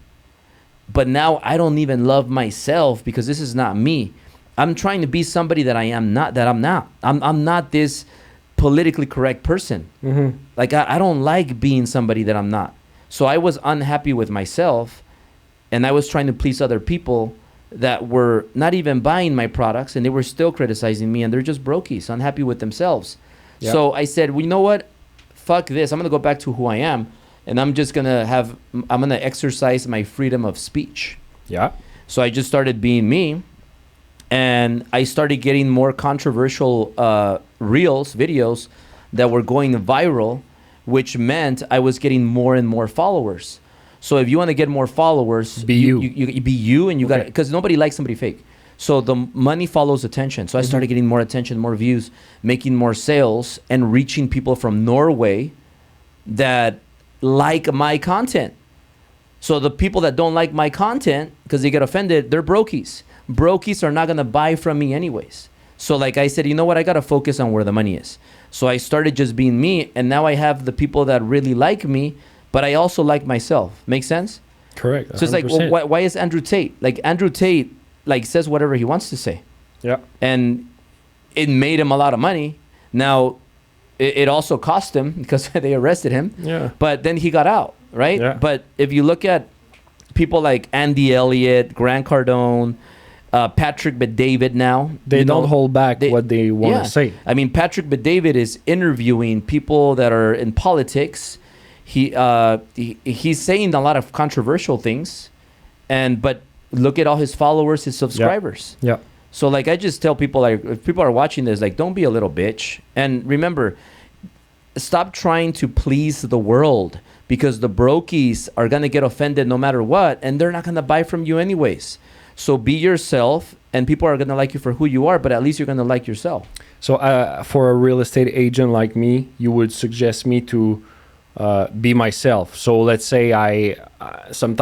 but now I don't even love myself, because this is not me. I'm trying to be somebody that I'm not. I'm not this politically correct person. Like I don't like being somebody that I'm not. So I was unhappy with myself, and I was trying to please other people that were not even buying my products, and they were still criticizing me, and they're just brokies, unhappy with themselves. Yep. So I said, well, you know what? Fuck this. I'm going to go back to who I am, and I'm going to exercise my freedom of speech. Yeah. So I just started being me, and I started getting more controversial videos that were going viral, which meant I was getting more and more followers. So if you want to get more followers, you be you, and you got, because nobody likes somebody fake. So the money follows attention. So I started getting more attention, more views, making more sales, and reaching people from Norway that like my content. So the people that don't like my content because they get offended, they're brokies. Brokies are not going to buy from me anyways. So like I said, you know what? I got to focus on where the money is. So I started just being me, and now I have the people that really like me, but I also like myself. Make sense? Correct. 100%. So it's like, well, why is Andrew Tate? Like Andrew Tate, like says whatever he wants to say. Yeah. And it made him a lot of money. Now, it also cost him because they arrested him. Yeah. But then he got out, right? Yeah. But if you look at people like Andy Elliott, Grant Cardone, Patrick Bet-David now. They don't hold back what they want to say. I mean, Patrick Bet-David is interviewing people that are in politics. He's saying a lot of controversial things, but look at all his followers, his subscribers. Yeah. So like I just tell people, like if people are watching this, like don't be a little bitch. And remember, stop trying to please the world, because the brokies are gonna get offended no matter what, and they're not gonna buy from you anyways. So be yourself, and people are gonna like you for who you are, but at least you're gonna like yourself. So for a real estate agent like me, you would suggest me to be myself. So let's say I can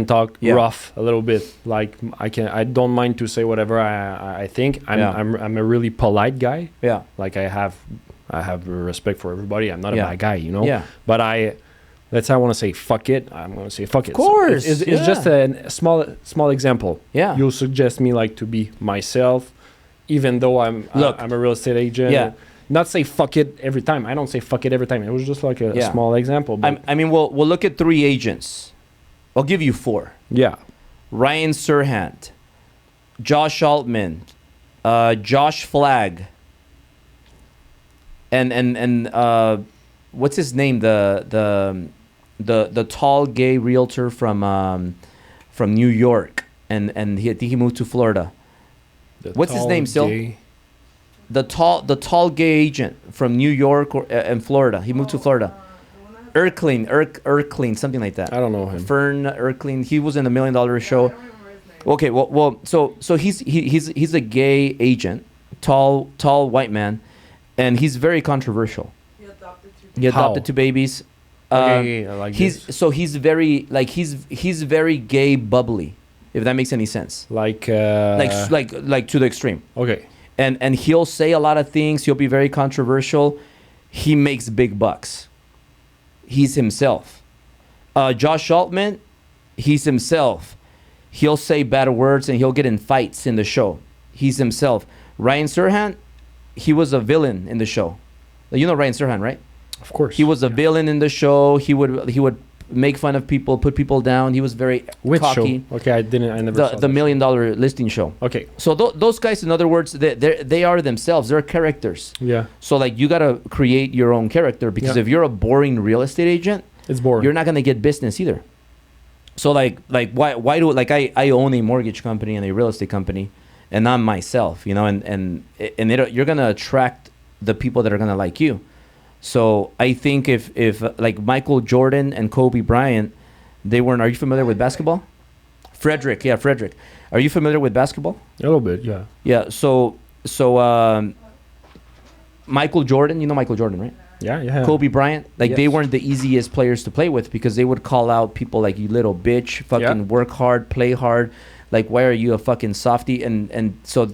talk rough a little bit. Like I don't mind to say whatever I think. I'm a really polite guy. Yeah. Like I have respect for everybody. I'm not a bad guy, Yeah. But let's say I want to say fuck it. I'm going to say fuck it. Of course. So it's just a small example. Yeah. You'll suggest me like to be myself, even though I'm a real estate agent. Yeah. Not say fuck it every time. I don't say fuck it every time. It was just like a small example. But I mean, we'll look at 3 agents. I'll give you 4. Yeah. Ryan Serhant, Josh Altman, Josh Flagg, and what's his name? The tall gay realtor from New York, and I think he moved to Florida. What's his name still? The tall gay agent from New York and Florida. He moved to Florida. Erkling, something like that. I don't know him. Fern Erkling. He was in the $1 Million Show. Okay, well, so he's a gay agent, tall white man, and he's very controversial. He adopted 2 babies. I like he's very gay bubbly, if that makes any sense. Like to the extreme. Okay. And he'll say a lot of things. He'll be very controversial. He makes big bucks. He's himself. Josh Altman, he's himself. He'll say bad words and he'll get in fights in the show. He's himself. Ryan Serhant, he was a villain in the show. You know Ryan Serhant, right? Of course. He was a villain in the show. He would make fun of people, put people down. He was very cocky. Show? Okay, I never saw the $1 Million Listing Show. Okay. So those guys, in other words, they are themselves. They're characters. Yeah. So like you gotta create your own character, because if you're a boring real estate agent, it's boring. You're not gonna get business either. So like why do I own a mortgage company and a real estate company, and I'm myself, and you're gonna attract the people that are gonna like you. So I think if like Michael Jordan and Kobe Bryant, are you familiar with basketball? Frederick. Are you familiar with basketball? A little bit, yeah. Yeah, so Michael Jordan, you know Michael Jordan, right? Yeah. Kobe Bryant, they weren't the easiest players to play with, because they would call out people like, you little bitch, fucking work hard, play hard. Like, why are you a fucking softie? And so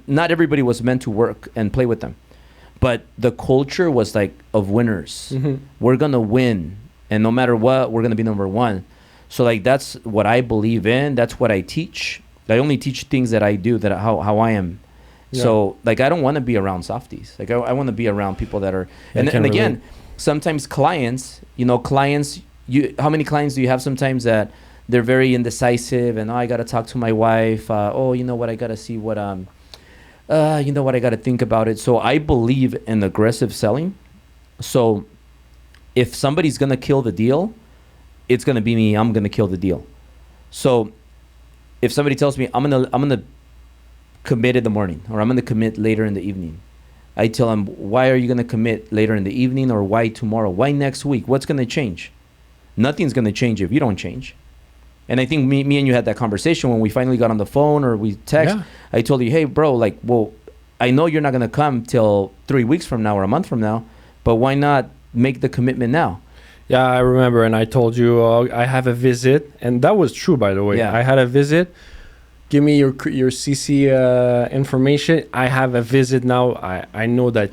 not everybody was meant to work and play with them. But the culture was like of winners. Mm-hmm. We're going to win. And no matter what, we're going to be number 1. So like that's what I believe in. That's what I teach. I only teach things that I do, that how I am. Yeah. So like I don't want to be around softies. Like I want to be around people that are. And again, sometimes clients, how many clients do you have sometimes that they're very indecisive and I got to talk to my wife. You know what, I got to see what you know what, I got to think about it. So I believe in aggressive selling. So if somebody's going to kill the deal, it's going to be me. I'm going to kill the deal. So if somebody tells me I'm going to commit in the morning, or I'm going to commit later in the evening, I tell them, why are you going to commit later in the evening, or why tomorrow? Why next week? What's going to change? Nothing's going to change if you don't change. And I think me and you had that conversation when we finally got on the phone or we text. Yeah. I told you, hey, bro, like, well, I know you're not going to come till 3 weeks from now or a month from now, but why not make the commitment now? Yeah, I remember. And I told you I have a visit. And that was true, by the way. Yeah. I had a visit. Give me your CC information. I have a visit now. I know that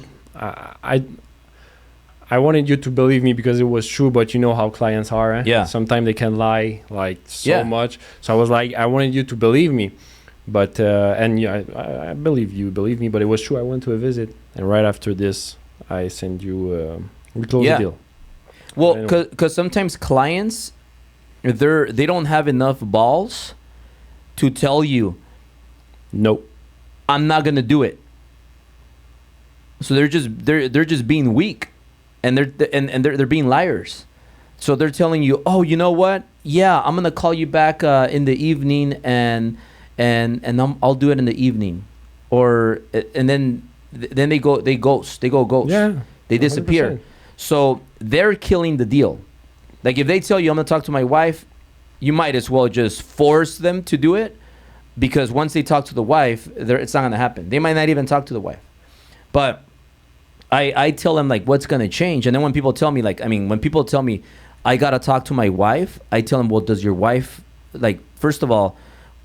I wanted you to believe me because it was true, but you know how clients are. Yeah. Sometimes they can lie like so much. So I was like, I wanted you to believe me, but and yeah, I believe you, believe me. But it was true. I went to a visit, and right after this, I send you. We close the deal. Well, because sometimes clients, they don't have enough balls to tell you, nope, I'm not gonna do it. So they're just being weak. And they're being liars. So they're telling you, oh, you know what? Yeah, I'm gonna call you back in the evening, and I'll do it in the evening, or and then they ghost. Yeah, they disappear. 100%. So they're killing the deal. Like if they tell you I'm gonna talk to my wife, you might as well just force them to do it, because once they talk to the wife, it's not gonna happen. They might not even talk to the wife, but I tell them like what's gonna change. And then when people tell me when people tell me I gotta talk to my wife, I tell them, well, does your wife, like, first of all,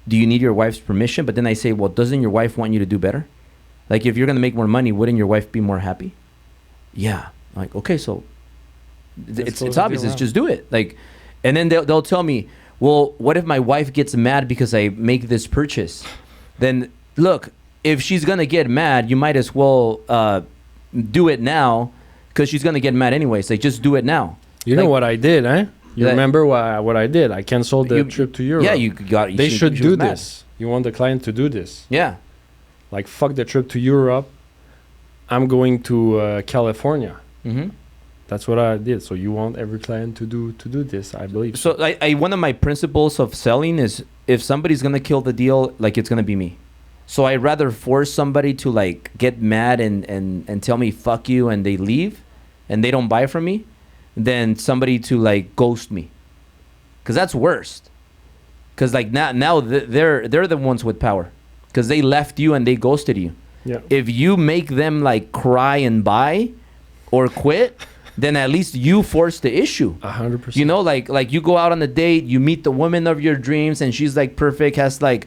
do you need your wife's permission? But then I say, well, doesn't your wife want you to do better? Like if you're gonna make more money, wouldn't your wife be more happy? Yeah. I'm like, okay, so it's obvious. It's just do it. Like, and then they'll tell me, well, what if my wife gets mad because I make this purchase? Then look, if she's gonna get mad, you might as well do it now, because she's gonna get mad anyways. Like just do it now. You know what I did, eh? You remember what I did? I canceled the trip to Europe. Yeah, they should do this. You want the client to do this? Yeah. Like fuck the trip to Europe. I'm going to California. Mm-hmm. That's what I did. So you want every client to do this? I believe. So I one of my principles of selling is if somebody's gonna kill the deal, like it's gonna be me. So I'd rather force somebody to like get mad and tell me fuck you and they leave and they don't buy from me than somebody to like ghost me, because that's worst. Because like now they're the ones with power, because they left you and they ghosted you. Yeah. If you make them like cry and buy or quit, then at least you force the issue. 100%. You know, like you go out on a date, you meet the woman of your dreams, and she's like perfect, has like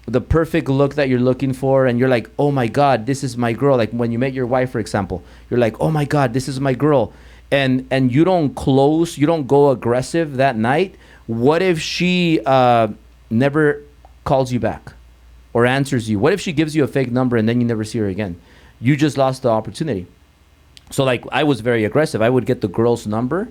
the perfect look that you're looking for, and you're like, oh my God, this is my girl. Like when you met your wife, for example, you're like, oh my God, this is my girl. And you don't go aggressive that night. What if she never calls you back or answers you? What if she gives you a fake number and then you never see her again? You just lost the opportunity. So like I was very aggressive. I would get the girl's number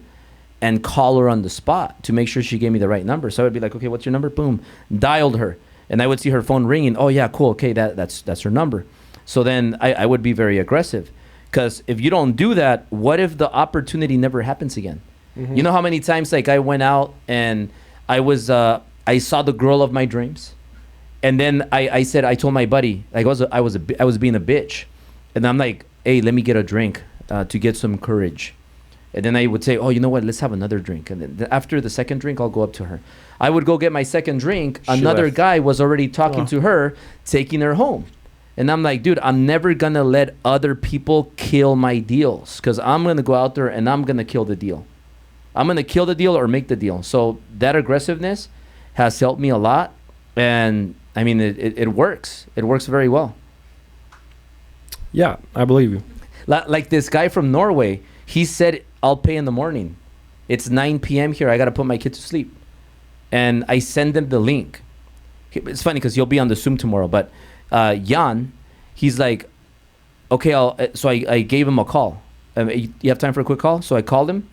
and call her on the spot to make sure she gave me the right number. So I would be like, okay, what's your number? Boom, dialed her. And I would see her phone ringing. Oh yeah, cool. Okay, that's her number. So then I would be very aggressive, because if you don't do that, what if the opportunity never happens again? Mm-hmm. You know how many times like I went out and I saw the girl of my dreams, and then I told my buddy, like I was being a bitch, and I'm like, hey, let me get a drink to get some courage. And then I would say, oh, you know what? Let's have another drink. And then after the second drink, I'll go up to her. I would go get my second drink. Another guy was already talking to her, taking her home. And I'm like, dude, I'm never going to let other people kill my deals, because I'm going to go out there and I'm going to kill the deal. I'm going to kill the deal or make the deal. So that aggressiveness has helped me a lot. And I mean, it works. It works very well. Yeah, I believe you. Like this guy from Norway, he said, I'll pay in the morning. It's 9 p.m. here. I got to put my kid to sleep. and I send him the link. It's funny because he'll be on the Zoom tomorrow, but Jan, he's like, okay, so I gave him a call. You have time for a quick call? So I called him,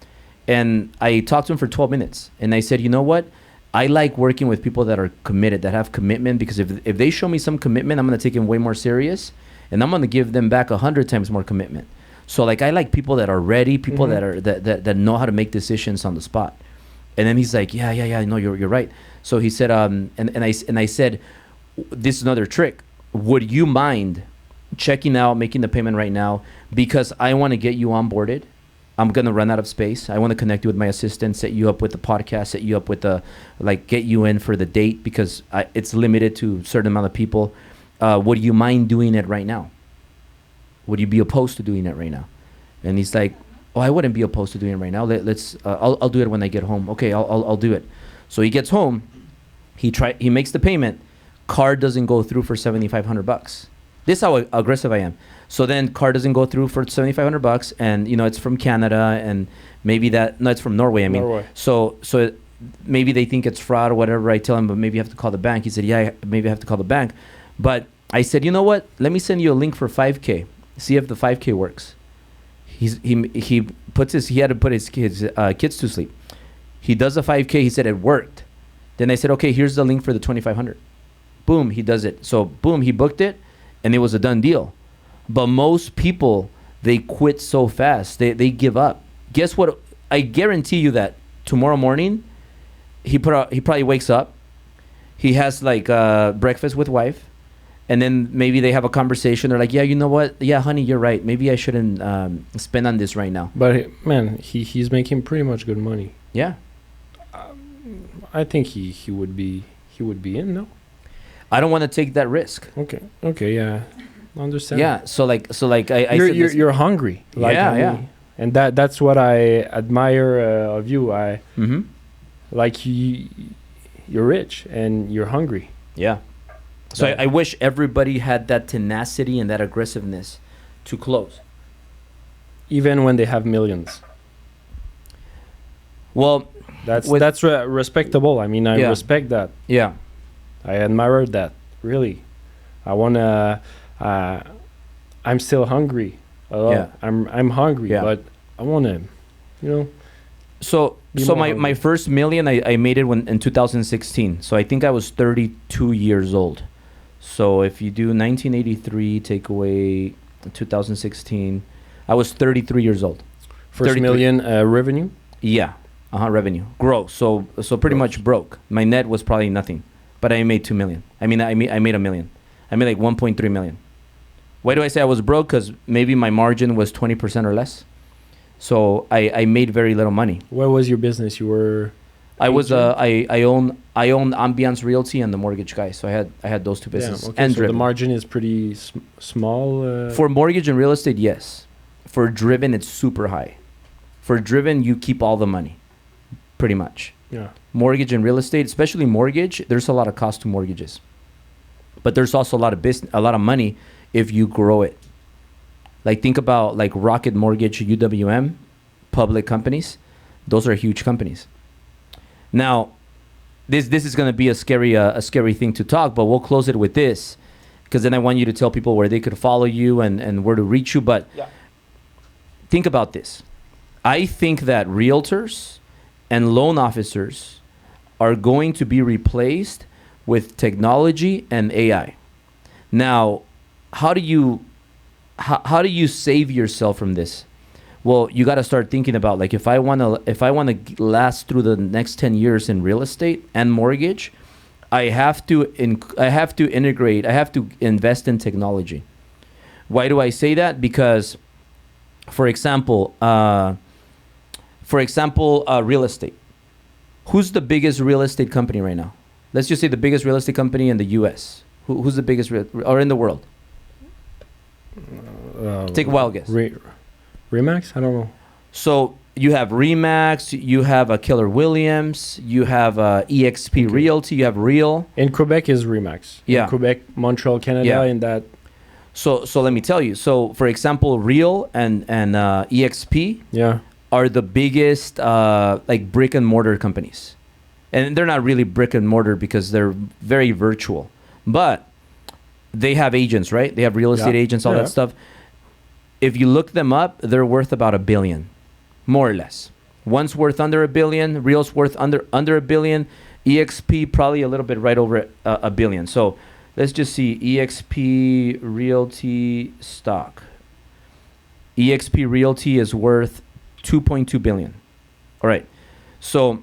and I talked to him for 12 minutes, and I said, you know what? I like working with people that are committed, that have commitment, because if they show me some commitment, I'm going to take them way more serious, and I'm going to give them back 100 times more commitment. So like I like people that are ready, people that are that know how to make decisions on the spot. And then he's like, yeah, no, you're right. So he said, and I said, this is another trick. Would you mind checking out, making the payment right now, because I want to get you onboarded. I'm going to run out of space. I want to connect you with my assistant, set you up with the podcast, set you up with get you in for the date, because it's limited to a certain amount of people. Would you mind doing it right now? Would you be opposed to doing it right now? And he's like, oh, I wouldn't be opposed to doing it right now. I'll do it when I get home. Okay, I'll do it. So he gets home, he makes the payment, card doesn't go through for $7,500. This is how aggressive I am. So then card doesn't go through for $7,500, and it's from Canada, and maybe it's from Norway. I mean, Norway. So maybe they think it's fraud or whatever. I tell him, but maybe you have to call the bank. He said, yeah, maybe I have to call the bank. But I said, you know what? Let me send you a link for 5K. See if the 5K works. He had to put his kids to sleep. He does a 5K. He said it worked. Then I said, okay, here's the link for the 2,500. Boom, he does it. So boom, he booked it, and it was a done deal. But most people, they quit so fast. They give up. Guess what? I guarantee you that tomorrow morning, he probably wakes up. He has breakfast with wife, and then maybe they have a conversation. They're like, yeah, you know what? Yeah, honey, you're right. Maybe I shouldn't spend on this right now. But man, he's making pretty much good money. Yeah. I think he would be in, no? I don't want to take that risk. Okay, yeah. I understand. Yeah, so I you're hungry. Yeah. And that's what I admire of you. Like you're rich and you're hungry. Yeah. So I wish everybody had that tenacity and that aggressiveness to close. Even when they have millions. Well, that's respectable. I mean, I respect that. Yeah. I admire that, really. I wanna. I'm still hungry. Yeah. I'm hungry, but I wanna, So my first million, I made it in 2016. So I think I was 32 years old. So if you do 1983, take away 2016, I was 33 years old. First 33. Million revenue? Yeah, revenue, gross. So pretty much broke. My net was probably nothing. But I made 2 million. I mean, I made $1 million. I made like 1.3 million. Why do I say I was broke? Because maybe my margin was 20% or less. So I made very little money. What was your business? You were. I own Ambiance Realty and the mortgage guy. So I had those two businesses. Okay, and so the margin is pretty small. For mortgage and real estate, yes. For Driven, it's super high. For Driven, you keep all the money, pretty much. Yeah. Mortgage and real estate, especially mortgage, there's a lot of cost to mortgages, but there's also a lot of money if you grow it. Like think about like Rocket Mortgage, UWM, public companies. Those are huge companies. Now, this is going to be a scary thing to talk, but we'll close it with this, because then I want you to tell people where they could follow you and where to reach you. But think about this. I think that realtors and loan officers are going to be replaced with technology and AI. Now, how do you save yourself from this? Well, you got to start thinking about, like, if I want to last through the next 10 years in real estate and mortgage, I have to integrate, I have to invest in technology. Why do I say that? Because, for example, real estate. Who's the biggest real estate company right now? Let's just say the biggest real estate company in the U.S. Who's the biggest or in the world? Take a wild guess. Remax? I don't know. So you have Remax, you have Keller Williams, you have EXP Realty, you have Real. In Quebec is Remax. Yeah. In Quebec, Montreal, Canada, in that. So let me tell you. So for example, Real and EXP are the biggest like brick and mortar companies. and they're not really brick and mortar because they're very virtual, but they have agents, right? They have real estate agents, all that stuff. If you look them up, they're worth about $1 billion, more or less. One's worth under $1 billion, Real's worth under $1 billion, EXP probably a little bit right over $1 billion. So let's just see EXP Realty stock. EXP Realty is worth $2.2 billion. All right. So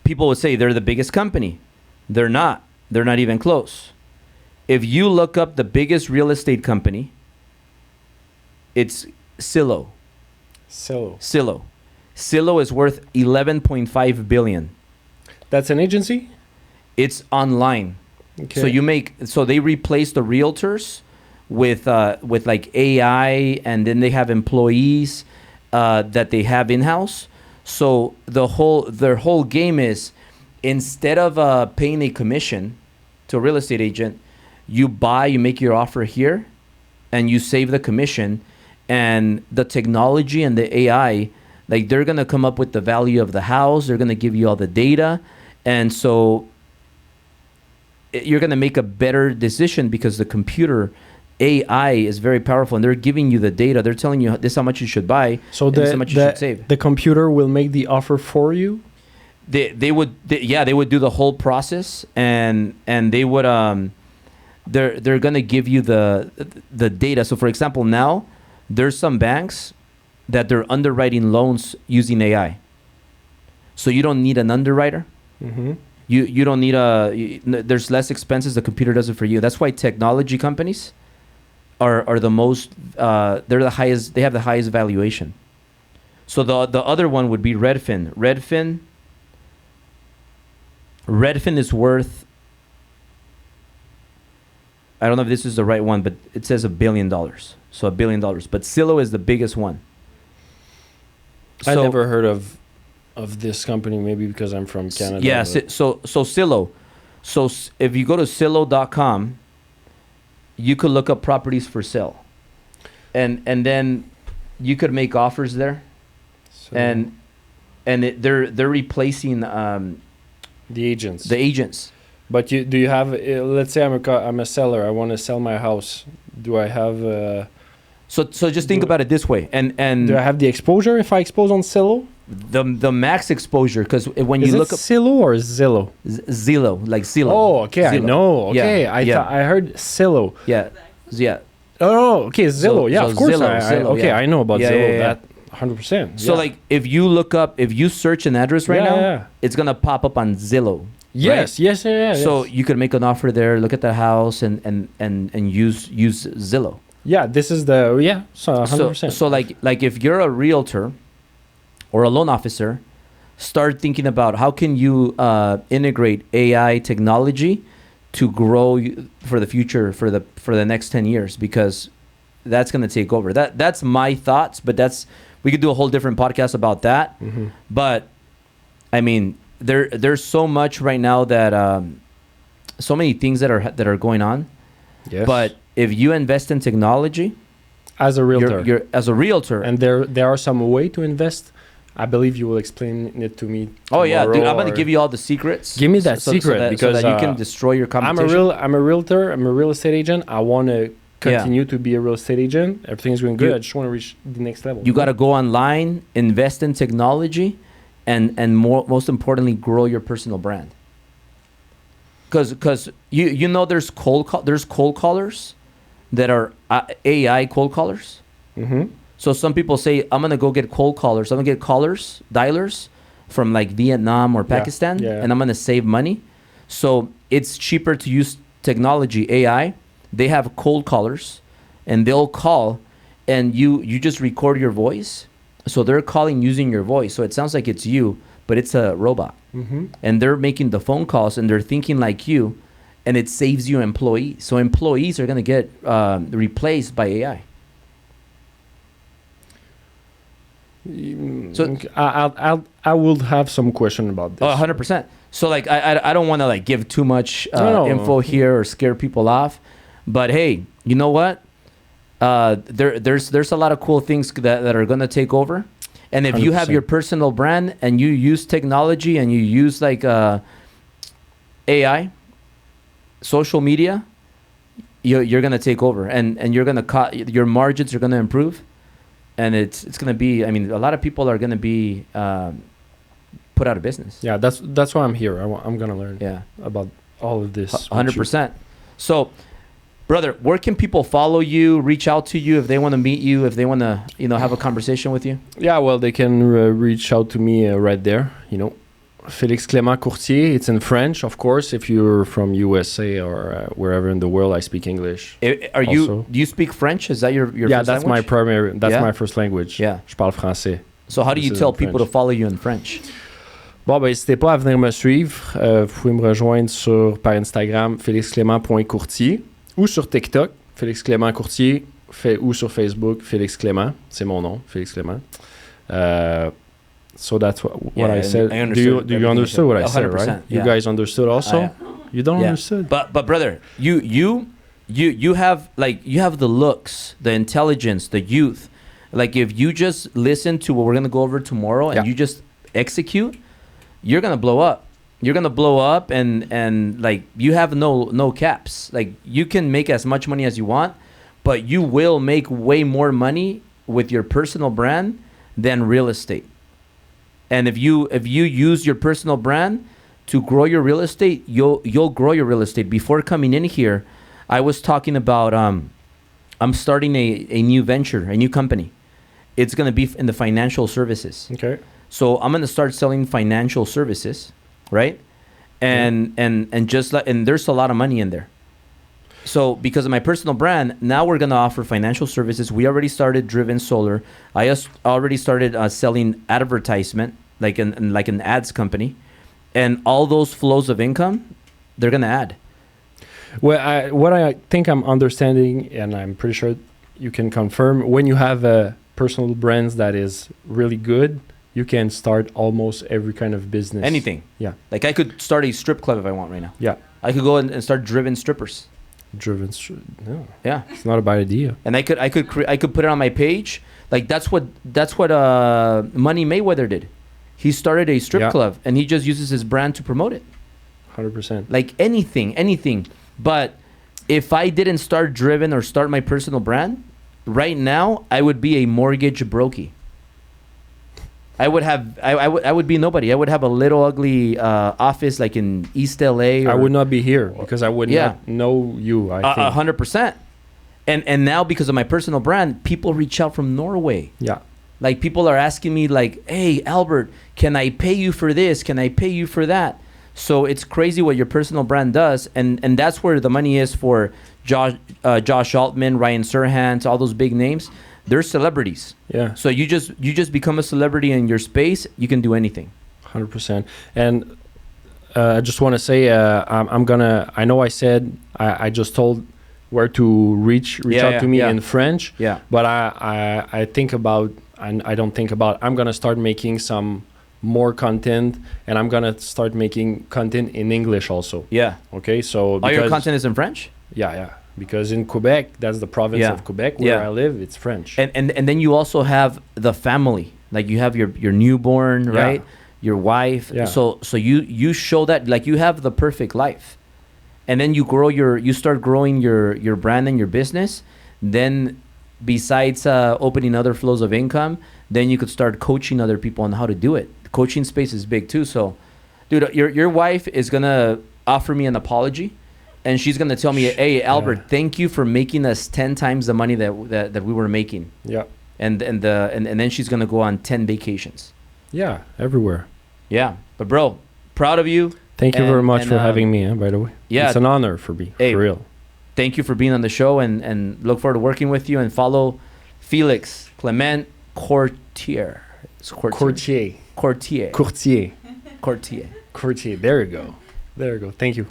people would say they're the biggest company. They're not. They're not even close. If you look up the biggest real estate company, it's Zillow. Zillow is worth $11.5 billion. That's an agency? It's online. Okay. So they replace the realtors with like AI, and then they have employees that they have in-house. So their whole game is, instead of paying a commission to a real estate agent, you make your offer here, and you save the commission. And the technology and the AI, like, they're gonna come up with the value of the house. They're gonna give you all the data, and so you're gonna make a better decision because the computer AI is very powerful, and they're giving you the data. They're telling you this is how much you should buy, so this is how much you should save. The computer will make the offer for you. They would do the whole process, and they would they're gonna give you the data. So for example, now there's some banks that they're underwriting loans using AI. So you don't need an underwriter. Mm-hmm. You don't need there's less expenses. The computer does it for you. That's why technology companies are the most, they're the highest, they have the highest valuation. So the other one would be Redfin. Redfin is worth, I don't know if this is the right one, but it says $1 billion. So $1 billion. But Zillow is the biggest one. I never heard of this company, maybe because I'm from Canada. Yeah, so Zillow. So if you go to Zillow.com, you could look up properties for sale. And then you could make offers there. So and they're replacing the agents. But do you have, let's say I'm a seller, I want to sell my house. Do I have So just think about it this way, and do I have the exposure if I expose on Zillow? The max exposure, because when you look up Zillow or Zillow? Zillow, like Zillow. Oh, okay, Zillow. I know. Okay, yeah, I heard Zillow. Yeah. Oh, okay, Zillow. Yeah, of course. Zillow, I know about Zillow. That 100%. So like, if you search an address right now, it's gonna pop up on Zillow. Yes, right? yes. So you could make an offer there, look at the house, and use Zillow. Yeah, this is so 100%. So like if you're a realtor or a loan officer, start thinking about how can you integrate AI technology to grow for the future, for the next 10 years, because that's going to take over. That's my thoughts, but we could do a whole different podcast about that. Mm-hmm. But I mean, there's so much right now that so many things that are going on. Yes. But if you invest in technology as a realtor, you're as a realtor, and there are some way to invest. I believe you will explain it to me. Oh yeah, dude! I'm gonna give you all the secrets. Give me that secret because so that you can destroy your competition. I'm a realtor. I'm a real estate agent. I want to continue to be a real estate agent. Everything's going good. I just want to reach the next level. You got to go online, invest in technology, and most importantly, grow your personal brand. Because you know there's cold callers that are AI cold callers. Mm-hmm. So some people say, I'm going to go get cold callers. I'm going to get dialers from like Vietnam or Pakistan, and I'm going to save money. So it's cheaper to use technology, AI. They have cold callers, and they'll call, and you just record your voice. So they're calling using your voice. So it sounds like it's you, but it's a robot. Mm-hmm. And they're making the phone calls, and they're thinking like you, and it saves you employees. So employees are going to get replaced by AI. So I will have some question about this. 100%. So like I don't want to like give too much info here or scare people off, but hey, you know what? There's a lot of cool things that are gonna take over, And if you have your personal brand and you use technology and you use like AI, social media, you're gonna take over, and you're gonna your margins are gonna improve, and it's gonna be. I mean, a lot of people are gonna be put out of business. Yeah, that's why I'm here. I'm gonna learn. Yeah. About all of this. 100%. So, brother, where can people follow you, reach out to you if they want to meet you, if they want to, have a conversation with you? Yeah, well, they can reach out to me right there. Felix Clement Courtier. It's in French, of course. If you're from USA or wherever in the world, I speak English. Do you speak French? Is that your yeah, first that's language? my primary. That's my first language. Yeah. Je parle français. So how do you tell people to follow you in French? Bon, ben, n'hésitez pas à venir me suivre. Vous pouvez me rejoindre par Instagram, felixclement.courtier, ou sur TikTok, Felix Clement Courtier, ou sur Facebook, Felix Clement. C'est mon nom, Felix Clement. So that's what I said. Do you understood what I said, right? Yeah. You guys understood also? You don't understood. But brother, you have the looks, the intelligence, the youth. Like if you just listen to what we're gonna go over tomorrow and you just execute, you're gonna blow up. You're gonna blow up, and like you have no caps. Like you can make as much money as you want, but you will make way more money with your personal brand than real estate. And if you use your personal brand to grow your real estate, you'll grow your real estate. Before coming in here, I was talking about I'm starting a new venture, a new company. It's gonna be in the financial services. Okay. So I'm gonna start selling financial services, right? And there's a lot of money in there. So because of my personal brand, now we're gonna offer financial services. We already started Driven Solar. I already started selling advertisement, like an ads company, and all those flows of income, they're gonna add. Well, what I think I'm understanding, and I'm pretty sure you can confirm, when you have a personal brands that is really good, you can start almost every kind of business. Anything. Yeah. Like I could start a strip club if I want right now. Yeah. I could go and start Driven Strippers. No. Yeah. It's not a bad idea. And I could put it on my page. Like that's what Money Mayweather did. He started a strip club and he just uses his brand to promote it. 100%. Like anything. But if I didn't start Driven or start my personal brand, right now I would be a mortgage brokey. I would be nobody. I would have a little ugly office like in East LA. I would not be here because I would not know you. I think 100%. And now because of my personal brand, people reach out from Norway. Yeah. Like people are asking me like, "Hey Albert, can I pay you for this? Can I pay you for that?" So it's crazy what your personal brand does, and that's where the money is for Josh Altman, Ryan Serhant, all those big names. They're celebrities. Yeah. So you just become a celebrity in your space. You can do anything. 100%. And I just want to say I'm gonna. I know I said I just told where to reach out to me in French. Yeah. But I think about, and I don't think about. I'm gonna start making some more content, and I'm gonna start making content in English also. Yeah. Okay. So all your content is in French? Yeah. Because in Quebec, that's the province of Quebec where I live, it's French. And then you also have the family. Like you have your newborn, right? Your wife. Yeah. So you show that like you have the perfect life. And then you start growing your brand and your business. Then besides opening other flows of income, then you could start coaching other people on how to do it. The coaching space is big too. So dude, your wife is gonna offer me an apology. And she's gonna tell me, "Hey, Albert, thank you for making us 10 times the money that we were making." Yeah. And then she's gonna go on 10 vacations. Yeah, everywhere. Yeah, but bro, proud of you. Thank you very much for having me. By the way, it's an honor for me. Hey, for real. Thank you for being on the show, and look forward to working with you. And follow Felix Clement Courtier. Courtier. There you go. Thank you.